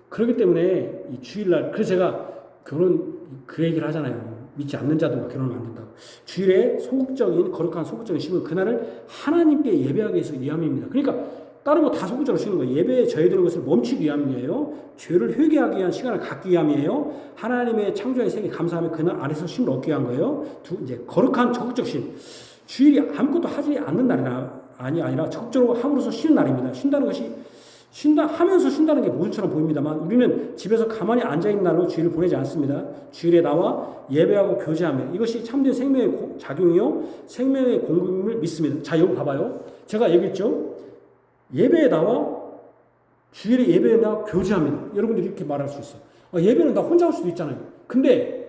그렇기 때문에 이 주일날, 그래서 제가 그 얘기를 하잖아요. 믿지 않는 자도 결혼을 안 된다고. 주일에 거룩한 소극적인 심은 그날을 하나님께 예배하기 위해서 위함입니다. 그러니까 다른 거 다 소극적으로 쉬는 거예요. 예배에 저해드는 것을 멈추기 위함이에요. 죄를 회개하기 위한 시간을 갖기 위함이에요. 하나님의 창조의 세계 감사하며 그날 안에서 쉼을 얻기 위한 거예요. 이제 거룩한 적극적 심. 주일이 아무것도 하지 않는 날이나 아니라 적극적으로 함으로써 쉬는 날입니다. 쉰다는 것이 하면서 쉰다는 게 모순처럼 보입니다만, 우리는 집에서 가만히 앉아있는 날로 주일을 보내지 않습니다. 주일에 나와 예배하고 교제하며, 이것이 참된 생명의 작용이요 생명의 공급임을 믿습니다. 자, 여기 봐봐요. 제가 얘기했죠. 예배에 나와 주일에 예배에 나와 교제합니다. 여러분들이 이렇게 말할 수 있어요. 예배는 나 혼자 할 수도 있잖아요. 근데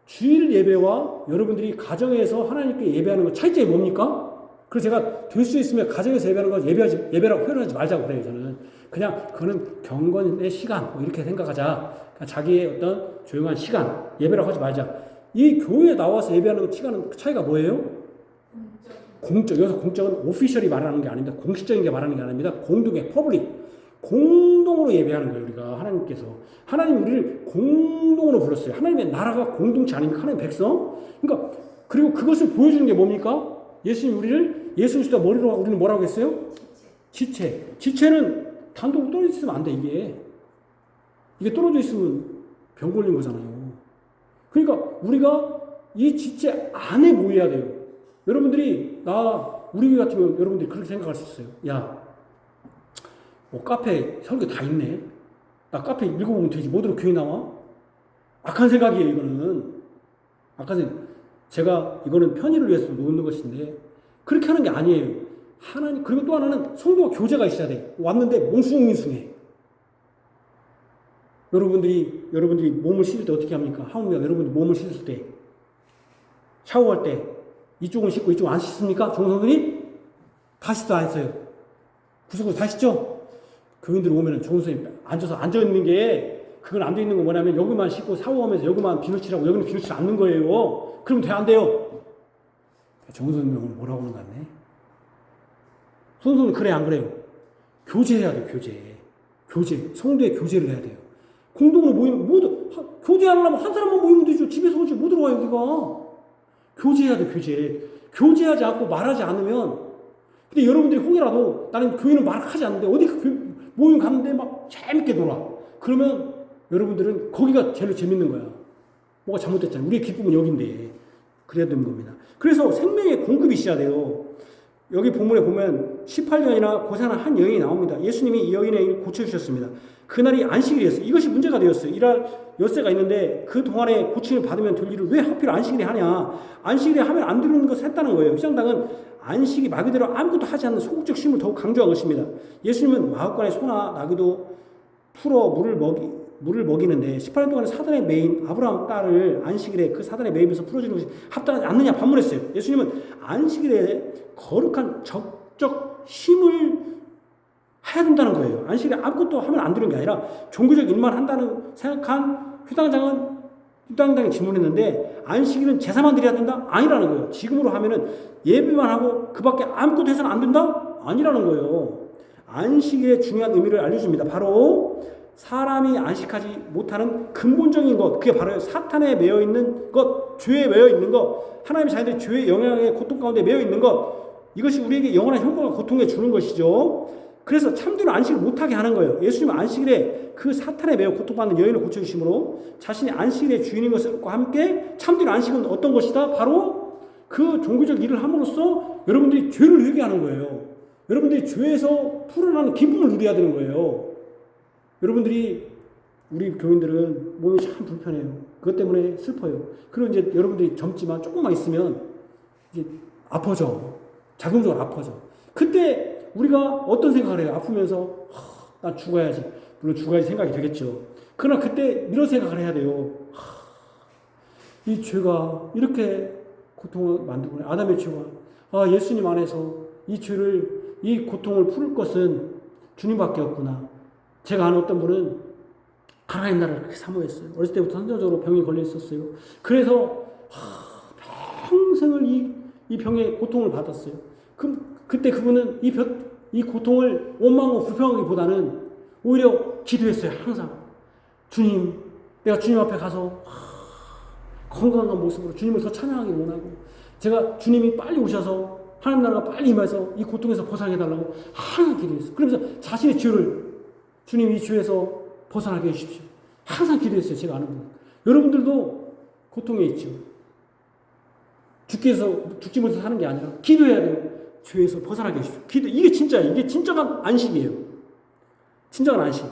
주일 예배와 여러분들이 가정에서 하나님께 예배하는 것 차이점이 뭡니까? 그래서 제가 될 수 있으면 가정에서 예배하는 거 예배라고 표현하지 말자고 그래요. 저는 그냥 그거는 경건의 시간 이렇게 생각하자. 자기의 어떤 조용한 시간 예배라고 하지 말자. 이 교회에 나와서 예배하는 것 시간은 차이가 뭐예요? 공적. 여기서 공적은 오피셜이 말하는 게 아닙니다. 공식적인 게 말하는 게 아닙니다. 공동의 퍼블릭. 공동으로 예배하는 거예요. 우리가 하나님께서. 하나님 우리를 공동으로 불렀어요. 하나님의 나라가 공동체 아닙니까? 하나님의 백성. 그러니까 그리고 그것을 보여주는 게 뭡니까? 예수님 예수 그리스도 머리로 우리는 뭐라고 했어요? 지체. 지체는 단독으로 떨어져 있으면 안 돼. 이게 떨어져 있으면 병 걸린 거잖아요. 그러니까 우리가 이 지체 안에 모여야 돼요. 여러분들이 우리 교회 같으면 여러분들이 그렇게 생각할 수 있어요. 야, 카페 설교 다 있네. 나 카페 읽어보면 되지. 뭐대로 교회 나와? 악한 생각이에요. 이거는 악한 생각. 제가 이거는 편의를 위해서 놓는 것인데 그렇게 하는 게 아니에요. 하나님. 그리고 또 하나는 성도와 교제가 있어야 돼. 왔는데 몽숭이숭해. 여러분들이 몸을 씻을 때 어떻게 합니까? 하물며 여러분들이 몸을 씻을 때 샤워할 때 이쪽은 씻고 이쪽은 안 씻습니까? 종선생님? 다 씻어 안 했어요? 구석으로 다 씻죠? 교인들이 오면은 종선생님 앉아있는 게, 그건 앉아있는 거 뭐냐면 여기만 씻고 샤워하면서 여기만 비누칠하고 여기는 비누칠 않는 거예요. 그럼 안 돼요. 종선생님 오늘 뭐라고 하는 거 같네? 손손은 그래 안 그래요? 교제해야 돼요. 교제. 성도의 교제를 해야 돼요. 공동으로 모이는, 교제하려면 한 사람만 모이면 되죠. 집에서 오지 못 들어와요, 우리가. 교제해야 돼, 교제하지 않고 말하지 않으면, 근데 여러분들이 혹이라도 나는 교회는 말하지 않는데 어디 모임 갔는데 막 재밌게 놀아. 그러면 여러분들은 거기가 제일 재밌는 거야. 뭐가 잘못됐잖아요. 우리의 기쁨은 여긴데. 그래야 되는 겁니다. 그래서 생명의 공급이 있어야 돼요. 여기 본문에 보면 18년이나 고생한 한 여인이 나옵니다. 예수님이 이 여인의 고쳐주셨습니다. 그날이 안식일이었어요. 이것이 문제가 되었어요. 일할 엿새가 있는데 그 동안에 고침을 받으면 될 일을 왜 하필 안식일에 하냐. 안식일에 하면 안 되는 것을 했다는 거예요. 시장당은 안식이 마귀대로 아무것도 하지 않는 소극적 쉼을 더욱 강조한 것입니다. 예수님은 마구간에 소나 나귀도 풀어 물을 먹이는데 18년 동안 사단의 메인 아브라함 딸을 안식일에 그 사단의 메인에서 풀어주는 것이 합당하지 않느냐 반문했어요. 예수님은 안식일에 거룩한 적적 쉼을 해야 된다는 거예요. 안식일에 아무것도 하면 안 되는 게 아니라 종교적 일만 한다는 생각한 휴당장이 질문했는데 안식일은 제사만 드려야 된다? 아니라는 거예요. 지금으로 하면은 예배만 하고 그 밖에 아무것도 해서는 안 된다? 아니라는 거예요. 안식일의 중요한 의미를 알려줍니다. 바로 사람이 안식하지 못하는 근본적인 것, 그게 바로 사탄에 매여 있는 것, 죄에 매여 있는 것, 하나님의 자녀들이 죄의 영향의 고통 가운데 매여 있는 것, 이것이 우리에게 영원한 형벌과 고통을 주는 것이죠. 그래서 참되는 안식을 못하게 하는 거예요. 예수님은 안식일에 그 사탄에 매여 고통받는 여인을 고쳐주심으로 자신이 안식일의 주인인 것과 함께 참되는 안식은 어떤 것이다? 바로 그 종교적 일을 함으로써 여러분들이 죄를 회개하는 거예요. 여러분들이 죄에서 풀어나는 기쁨을 누려야 되는 거예요. 여러분들이 우리 교인들은 몸이 참 불편해요. 그것 때문에 슬퍼요. 그리고 이제 여러분들이 젊지만 조금만 있으면 이제 아파져. 자동적으로 아파져. 그때 우리가 어떤 생각을 해요? 아프면서 난 죽어야지. 물론 죽어야지 생각이 되겠죠. 그러나 그때 이런 생각을 해야 돼요. 이 죄가 이렇게 고통을 만들고 아담의 죄가 예수님 안에서 이 고통을 풀 것은 주님밖에 없구나. 제가 아는 어떤 분은 하나님 나라를 그렇게 사모했어요. 어렸을 때부터 선천적으로 병이 걸려 있었어요. 그래서 평생을 이 병의 고통을 받았어요. 그때 그분은 이 고통을 원망하고 불평하기보다는 오히려 기도했어요. 항상 주님, 내가 주님 앞에 가서 건강한 모습으로 주님을 더 찬양하기 원하고, 제가 주님이 빨리 오셔서 하나님 나라가 빨리 임해서 이 고통에서 벗어나게 해달라고 항상 기도했어요. 그러면서 자신의 죄를 주님 이 죄에서 벗어나게 해주십시오. 항상 기도했어요. 제가 아는 분. 여러분들도 고통에 있죠. 죽지 못해서 사는 게 아니라 기도해야 돼요. 죄에서 벗어나게 해주십시오. 이게 진정한 안식이에요. 진정한 안식.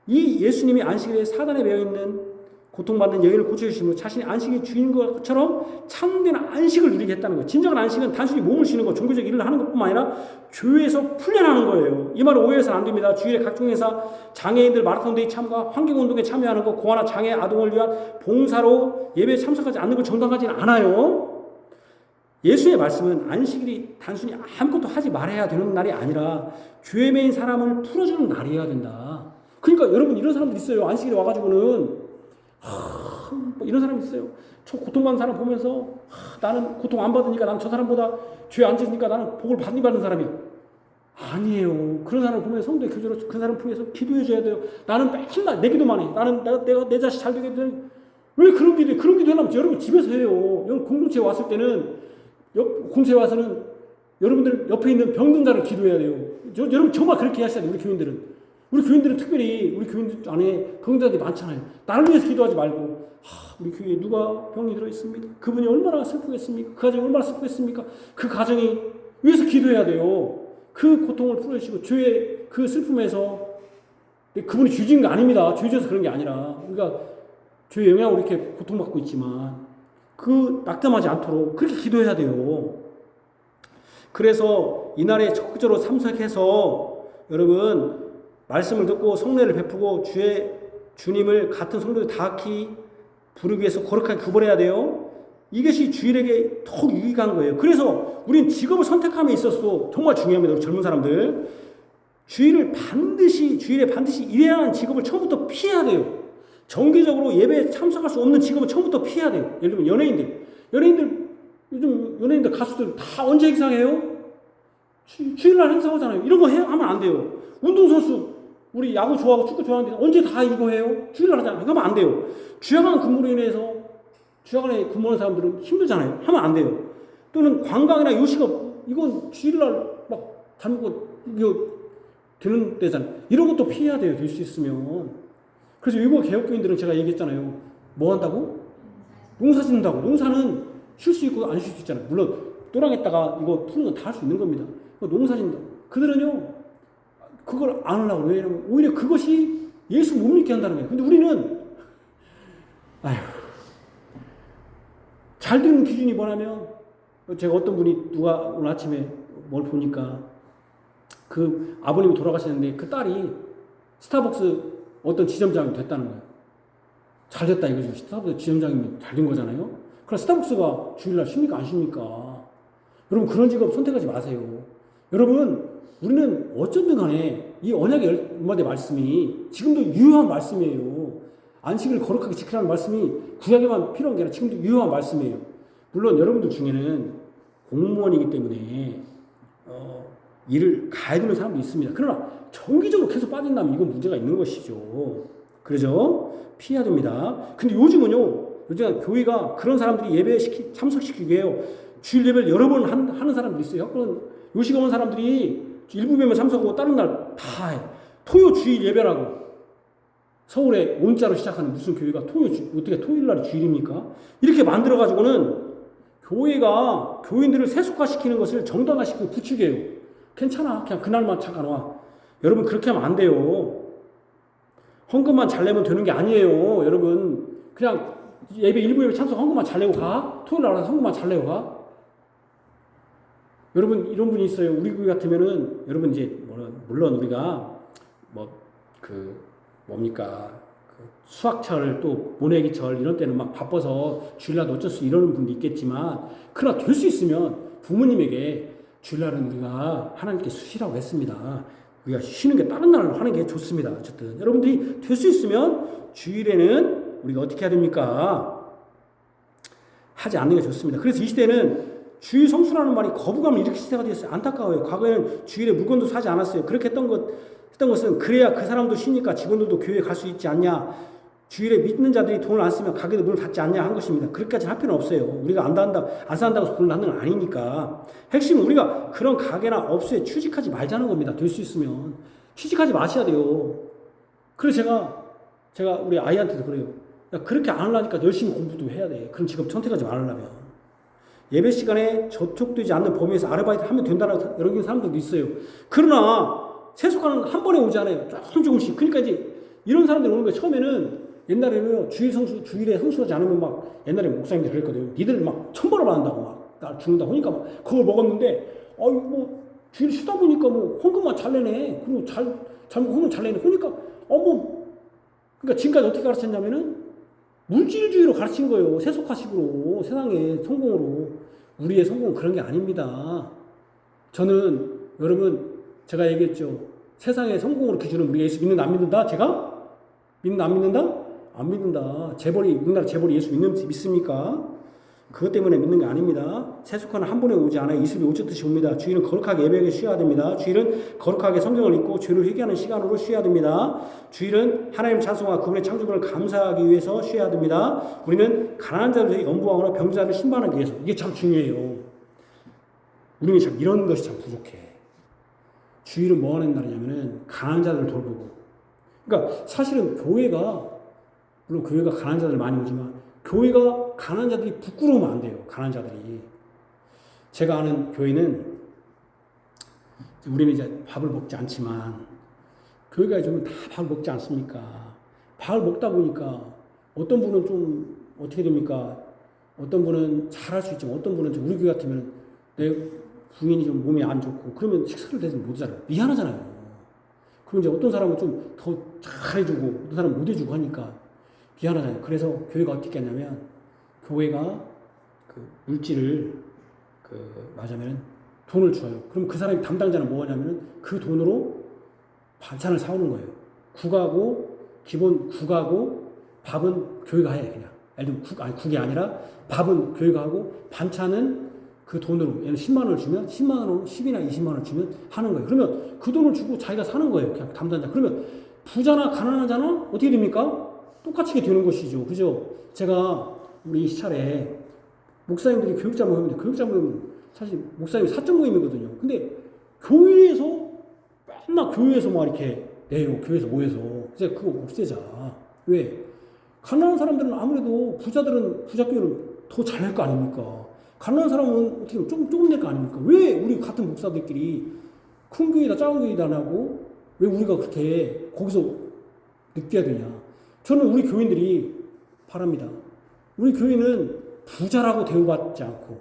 이 예수님이 안식일에 사단에 매여있는 고통받는 여인을 고쳐주심으로 자신이 안식의 주인 것처럼 참된 안식을 누리게 했다는 거예요. 진정한 안식은 단순히 몸을 쉬는 것, 종교적 일을 하는 것뿐만 아니라 죄에서 풀려나는 거예요. 이 말을 오해해서는 안 됩니다. 주일에 각종 행사, 장애인들 마라톤대회 참가, 환경운동에 참여하는 것, 고아나 장애 아동을 위한 봉사로 예배에 참석하지 않는 걸 정당하지는 않아요. 예수의 말씀은 안식일이 단순히 아무것도 하지 말아야 되는 날이 아니라 죄에 매인 사람을 풀어주는 날이어야 된다. 그러니까 여러분, 이런 사람들 있어요. 안식일에 와가지고는 이런 사람 있어요. 저 고통받는 사람 보면서 나는 고통 안 받으니까 나는 저 사람보다 죄 안 짓으니까 나는 복을 받는 사람이야. 아니에요. 그런 사람을 보면 성도의 교제로 그 사람 통해서 기도해 줘야 돼요. 나는 맨날 내 기도만 해. 내가 내 자식 잘 되게 돼. 왜 그런 기도해? 그런 기도 하려면 여러분 집에서 해요. 여러분 공동체에 왔을 때는, 공동체에 와서는 여러분들 옆에 있는 병든자를 기도해야 돼요. 여러분 정말 그렇게 하셔야 돼요. 우리 교인들은 특별히 우리 교인들 안에 병자들이 많잖아요. 나를 위해서 기도하지 말고 우리 교회에 누가 병이 들어있습니다. 그분이 얼마나 슬프겠습니까? 그 가정이 얼마나 슬프겠습니까? 그 가정이 위해서 기도해야 돼요. 그 고통을 풀어주시고 죄의 그 슬픔에서, 그분이 죄진 거 아닙니다. 죄져서 그런 게 아니라 우리가 죄의 영향으로 이렇게 고통받고 있지만 낙담하지 않도록 그렇게 기도해야 돼요. 그래서 이날에 적극적으로 참석해서 여러분 말씀을 듣고 성례를 베푸고 주님을 같은 성도들 다 부르기 위해서 거룩하게 구별해야 돼요. 이것이 주일에게 더욱 유익한 거예요. 그래서 우린 직업을 선택함에 있어서 정말 중요합니다. 우리 젊은 사람들. 주일에 반드시 일해야 하는 직업을 처음부터 피해야 돼요. 정기적으로 예배에 참석할 수 없는 직업은 처음부터 피해야 돼요. 예를 들면 요즘 연예인들, 가수들 다 언제 행사해요? 주일날 행사하잖아요. 이런 거 하면 안 돼요. 운동선수, 우리 야구 좋아하고 축구 좋아하는데 언제 다 이거 해요? 주일날 하잖아요. 하면 안 돼요. 주야간 근무로 인해서 주야간에 근무하는 사람들은 힘들잖아요. 하면 안 돼요. 또는 관광이나 요식업, 이건 주일날 막 잘못 이거 되는 데잖아요. 이런 것도 피해야 돼요. 될 수 있으면. 그래서 일부 개혁교인들은 제가 얘기했잖아요. 뭐 한다고? 농사 짓는다고. 농사는 쉴 수 있고 안 쉴 수 있잖아요. 물론 또랑했다가 이거 푸는 건 다 할 수 있는 겁니다. 농사 짓는다고. 그들은요, 그걸 안 하려고. 왜냐면 오히려 그것이 예수 못 믿게 한다는 거예요. 근데 우리는 잘 되는 기준이 뭐냐면, 제가 어떤 분이 누가 오늘 아침에 뭘 보니까 그 아버님이 돌아가셨는데 그 딸이 스타벅스 어떤 지점장이 됐다는 거예요. 잘 됐다 이거죠. 스타벅스 지점장이면 잘 된 거잖아요. 그럼 스타벅스가 주일날 쉽니까 안 쉽니까? 여러분 그런 직업 선택하지 마세요. 여러분 우리는 어쨌든 간에 이 언약의 엄마의 말씀이 지금도 유효한 말씀이에요. 안식을 거룩하게 지키라는 말씀이 구약에만 필요한 게 아니라 지금도 유효한 말씀이에요. 물론 여러분들 중에는 공무원이기 때문에 일을 가야 되는 사람도 있습니다. 그러나 정기적으로 계속 빠진다면 이건 문제가 있는 것이죠. 그러죠? 피해야 됩니다. 근데 요즘 교회가 그런 사람들이 예배에 참석시키게 해요. 주일 예배를 여러 번 하는 사람들이 있어요. 그런 요식 오는 사람들이 일부배만 참석하고 다른 날 다 해. 토요 주일 예배라고. 서울에 온자로 시작하는 무슨 교회가 어떻게 토요일 날이 주일입니까? 이렇게 만들어가지고는 교회가 교인들을 세속화시키는 것을 정당화시키고 부추겨요. 괜찮아. 그냥 그날만 잠깐 와. 여러분 그렇게 하면 안 돼요. 헌금만 잘 내면 되는 게 아니에요. 여러분 그냥 예배 일부 예배 참석 헌금만 잘 내고 가. 토요일 날 헌금만 잘 내고 가. 여러분 이런 분이 있어요. 우리 교회 같으면은 여러분 이제 물론 우리가 뭡니까 수학철 또 모내기철 이런 때는 막 바빠서 주일날 어쩔 수 이러는 분도 있겠지만 그러나 될 수 있으면 부모님에게 주일날은 우리가 하나님께 쉬라고 했습니다. 우리가 쉬는 게 다른 날로 하는 게 좋습니다. 어쨌든 여러분들이 될 수 있으면 주일에는 우리가 어떻게 해야 됩니까? 하지 않는 게 좋습니다. 그래서 이 시대는 주일 성수라는 말이 거부감을 일으킬 시대가 되었어요. 안타까워요. 과거에는 주일에 물건도 사지 않았어요. 그렇게 했던 것은 그래야 그 사람도 쉬니까 직원들도 교회에 갈 수 있지 않냐. 주일에 믿는 자들이 돈을 안 쓰면 가게도 문을 닫지 않냐 한 것입니다. 그렇게까지 할 필요는 없어요. 우리가 안 산다고 해서 돈을 닫는 건 아니니까. 핵심은 우리가 그런 가게나 업소에 취직하지 말자는 겁니다. 될 수 있으면. 취직하지 마셔야 돼요. 그래서 제가 우리 아이한테도 그래요. 야, 그렇게 안 하려니까 열심히 공부도 해야 돼. 그럼 지금 선택하지 말으려면. 예배 시간에 저촉되지 않는 범위에서 아르바이트 하면 된다는 여러 사람들도 있어요. 그러나 세속화는 한 번에 오지 않아요. 조금씩. 그러니까 이제 이런 사람들이 오는 거예요. 처음에는 옛날에는 주일에 성수하지 않으면 막 옛날에 목사님들이 그랬거든요. 니들 막 천벌을 받는다고 막 나 죽는다 하니까 막 그걸 먹었는데 주일 쉬다 보니까 헌금만 잘 내네. 그리고 헌금 잘 내네. 그러니까 그러니까 지금까지 어떻게 가르쳤냐면은 물질주의로 가르친 거예요. 세속화식으로 세상의 성공으로. 우리의 성공은 그런 게 아닙니다. 저는 여러분 제가 얘기했죠. 세상의 성공으로 기준은 우리 예수 믿는다 안 믿는다? 제가? 믿는다 안 믿는다? 안 믿는다. 우리나라 재벌이 예수 믿습니까? 그것 때문에 믿는 게 아닙니다. 세속화는 한 번에 오지 않아요. 이슬이 오젓듯이 옵니다. 주일은 거룩하게 예배에 쉬어야 됩니다. 주일은 거룩하게 성경을 읽고 죄를 회개하는 시간으로 쉬어야 됩니다. 주일은 하나님 찬송과 그분의 창조를 감사하기 위해서 쉬어야 됩니다. 우리는 가난한 자를 연보하거나 병자를 신방하기 위해서. 이게 참 중요해요. 우리는 참 이런 것이 참 부족해. 주일은 뭐 하는 날이냐면은 가난한 자들을 돌보고. 그러니까 사실은 물론 교회가 가난한 자들 많이 오지만 교회가 가난한 자들이 부끄러우면 안 돼요. 가난한 자들이. 제가 아는 교회는 우리는 이제 밥을 먹지 않지만 교회가 요즘은 다 밥을 먹지 않습니까? 밥을 먹다 보니까 어떤 분은 좀 어떻게 됩니까? 어떤 분은 잘할 수 있지만 어떤 분은 우리 교회 같으면 내 부인이 좀 몸이 안 좋고 그러면 식사를 대신 못 하잖아요. 미안하잖아요. 그럼 이제 어떤 사람은 좀 더 잘해주고 어떤 사람은 못 해주고 하니까 미안하잖아요. 그래서 교회가 어떻게 했냐면 교회가 그 물질을 말하자면 돈을 줘요. 그럼 그 사람이 담당자는 뭐 하냐면 그 돈으로 반찬을 사오는 거예요. 기본 국하고 밥은 교회가 해 그냥. 예를 들면 국이 아니라 밥은 교회가 하고 반찬은 그 돈으로 얘는 10만 원을 주면 10만 원으로 10이나 20만 원을 주면 하는 거예요. 그러면 그 돈을 주고 자기가 사는 거예요. 그냥 담당자. 그러면 부자나 가난한 자는 어떻게 됩니까? 똑같이 되는 것이죠. 그죠? 제가 우리 시찰에 목사님들이 교육자 모임인데 교육자 모임은 사실 목사님 사적 모임이거든요. 근데 맨날 교회에서 막 이렇게 내요. 교회에서 모여서. 이제 그거 없애자. 왜? 가난한 사람들은 아무래도 부자교회는 더 잘 낼 거 아닙니까? 가난한 사람은 어떻게 조금 낼 거 아닙니까? 왜 우리 같은 목사들끼리 큰 교회다 작은 교회다 안 하고 왜 우리가 그렇게 거기서 느껴야 되냐? 저는 우리 교인들이 바랍니다. 우리 교인은 부자라고 대우받지 않고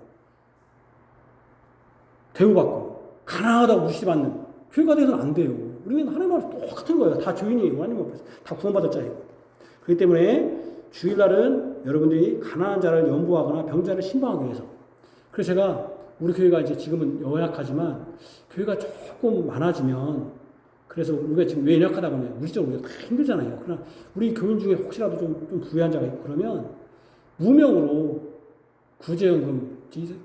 대우받고 가난하다고 무시받는 교회가 돼서는 안 돼요. 우리는 하나님 앞에서 똑같은 거예요. 다 교인이에요. 하나님 앞에서 다 구원받을 자예요. 그렇기 때문에 주일날은 여러분들이 가난한 자를 연보하거나 병자를 신방하기 위해서. 그래서 제가 우리 교회가 이제 지금은 연약하지만 교회가 조금 많아지면 그래서 우리가 지금 왜 연약하다 보면 물질적으로 우리가 다 힘들잖아요. 그러나 우리 교인 중에 혹시라도 좀 부유한 자가 있고 그러면 무명으로 구제연금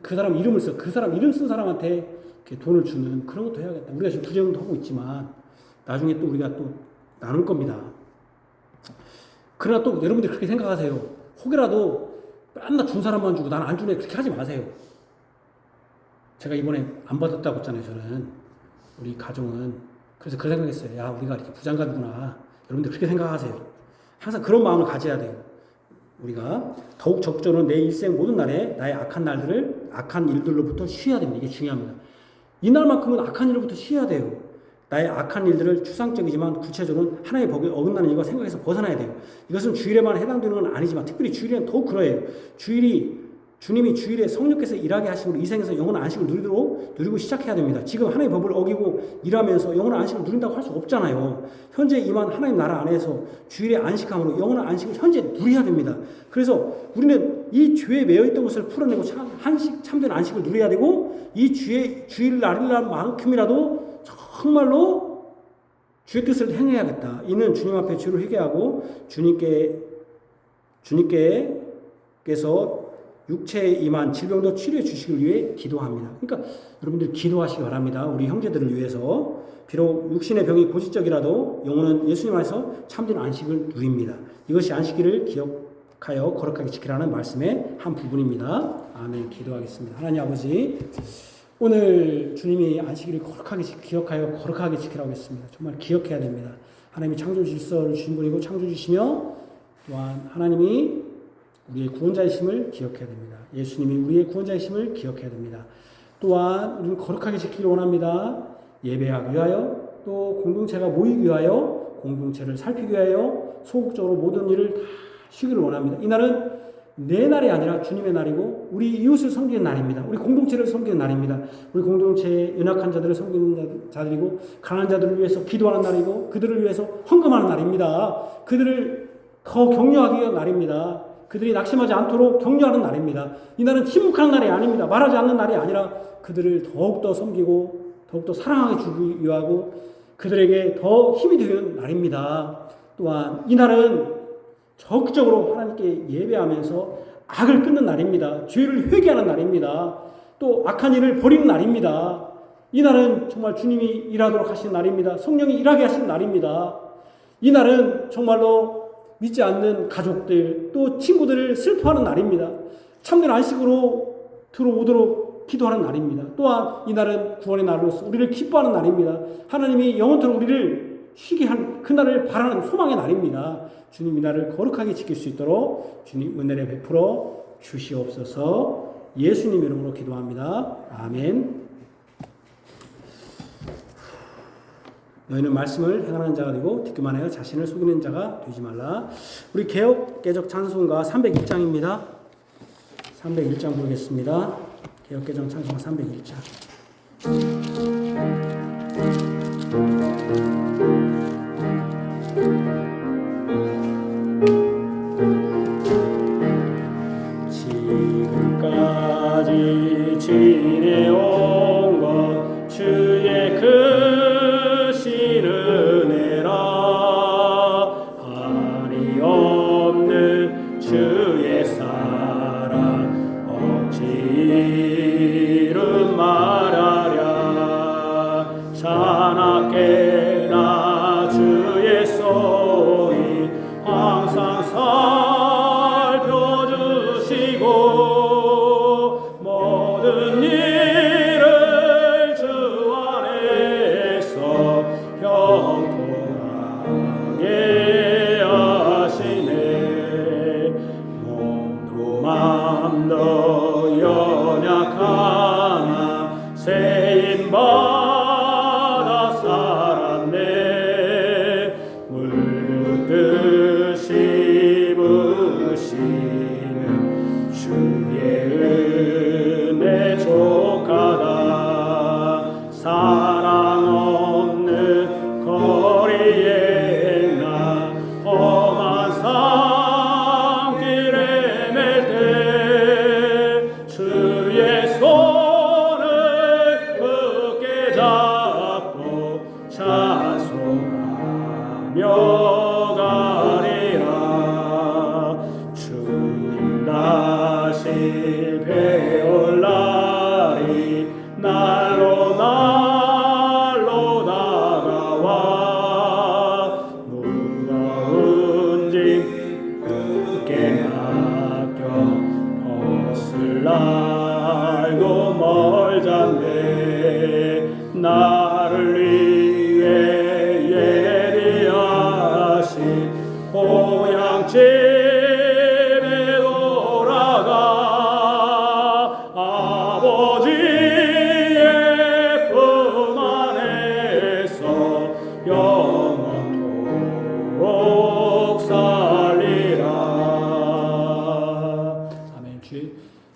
그 사람 이름을 써 그 사람 이름 쓴 사람한테 이렇게 돈을 주는 그런 것도 해야겠다. 우리가 지금 구제연금도 하고 있지만 나중에 또 우리가 또 나눌 겁니다. 그러나 또 여러분들이 그렇게 생각하세요. 혹여라도 맨날 준 사람만 주고 나는 안 주네 그렇게 하지 마세요. 제가 이번에 안 받았다고 했잖아요. 저는 우리 가정은. 그래서 그 생각했어요. 야, 우리가 이렇게 부장가구나. 여러분들 그렇게 생각하세요. 항상 그런 마음을 가져야 돼요. 우리가 더욱 적극적으로 내 일생 모든 날에 나의 악한 일들로부터 쉬어야 됩니다. 이게 중요합니다. 이날만큼은 악한 일로부터 쉬어야 돼요. 나의 악한 일들을 추상적이지만 구체적으로는 하나의 법에 어긋나는 일과 생각에서 벗어나야 돼요. 이것은 주일에만 해당되는 건 아니지만 특별히 주일에는 더욱 그러해요. 주님이 주일에 성령께서 일하게 하심으로 이 생에서 영원한 안식을 누리고 시작해야 됩니다. 지금 하나님의 법을 어기고 일하면서 영원한 안식을 누린다고 할 수 없잖아요. 현재 임한 하나님 나라 안에서 주일에 안식함으로 영원한 안식을 현재 누려야 됩니다. 그래서 우리는 이 죄에 매여있던 것을 풀어내고 참된 안식을 누려야 되고 이 주일 날이만큼이라도 정말로 주의 뜻을 행해야겠다. 이는 주님 앞에 죄를 회개하고 주님께서 육체에 임한 질병도 치료해 주시길 위해 기도합니다. 그러니까 여러분들 기도하시기 바랍니다. 우리 형제들을 위해서. 비록 육신의 병이 고질적이라도 영혼은 예수님 안에서 참된 안식을 누립니다. 이것이 안식일을 기억하여 거룩하게 지키라는 말씀의 한 부분입니다. 아멘. 기도하겠습니다. 하나님 아버지, 오늘 주님이 안식일을 기억하여 거룩하게 지키라고 했습니다. 정말 기억해야 됩니다. 하나님이 창조 질서를 주신 분이고 창조주시며 또한 하나님이 우리의 구원자이심을 기억해야 됩니다. 예수님이 우리의 구원자이심을 기억해야 됩니다. 또한 우리는 거룩하게 지키기를 원합니다. 예배하기 위하여 또 공동체가 모이기 위하여 공동체를 살피기 위하여 소극적으로 모든 일을 다 쉬기를 원합니다. 이날은 내 날이 아니라 주님의 날이고 우리 이웃을 섬기는 날입니다. 우리 공동체를 섬기는 날입니다. 우리 공동체의 연약한 자들을 섬기는 자들이고 가난한 자들을 위해서 기도하는 날이고 그들을 위해서 헌금하는 날입니다. 그들을 더 격려하기 위한 날입니다. 그들이 낙심하지 않도록 격려하는 날입니다. 이날은 침묵하는 날이 아닙니다. 말하지 않는 날이 아니라 그들을 더욱더 섬기고 더욱더 사랑하게 주기 위하고 그들에게 더 힘이 되는 날입니다. 또한 이날은 적극적으로 하나님께 예배하면서 악을 끊는 날입니다. 죄를 회개하는 날입니다. 또 악한 일을 버리는 날입니다. 이날은 정말 주님이 일하도록 하신 날입니다. 성령이 일하게 하신 날입니다. 이날은 정말로 믿지 않는 가족들 또 친구들을 슬퍼하는 날입니다. 참된 안식으로 들어오도록 기도하는 날입니다. 또한 이날은 구원의 날로서 우리를 기뻐하는 날입니다. 하나님이 영원토록 우리를 쉬게 한 그날을 바라는 소망의 날입니다. 주님 이 날을 거룩하게 지킬 수 있도록 주님 은혜를 베풀어 주시옵소서. 예수님 이름으로 기도합니다. 아멘. 너희는 말씀을 행하는 자가 되고 듣기만 하여 자신을 속이는 자가 되지 말라. 우리 개혁개적 찬송가 301장입니다. 301장 보겠습니다. 개혁개정 찬송가 301장. 지금까지 지내온 것 주의 크신 은혜라. 한이 없는 주의 사랑 어찌 이름 말하랴. 자나깨나 주의 소리 항상 살펴주시고 모든 일을 주 안에서 형통하게 하시네. 몸도 맘도 연약하나 세임받아 살았네. 물든 씹으시는 주의 은혜 족하다. 사랑 없는 거리에 나 험한 산길에 맬 때 주의 손을 굳게 잡고 찬송하며 가리라. 주님 다시 배울 날이 날로 다가와. 무거운 짐 굳게 맡겨 벗을 날고 멀잖네. 나를 영원토록 살리라. 아멘.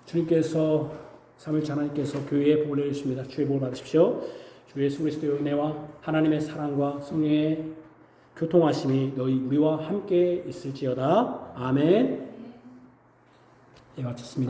주님께서 삼일째 하나님께서 교회에 복을 내주십니다. 주의 복을 받으십시오. 주 예수 그리스도의 은혜와 하나님의 사랑과 성령의 교통하심이 너희 우리와 함께 있을지어다. 아멘. 예, 마쳤습니다.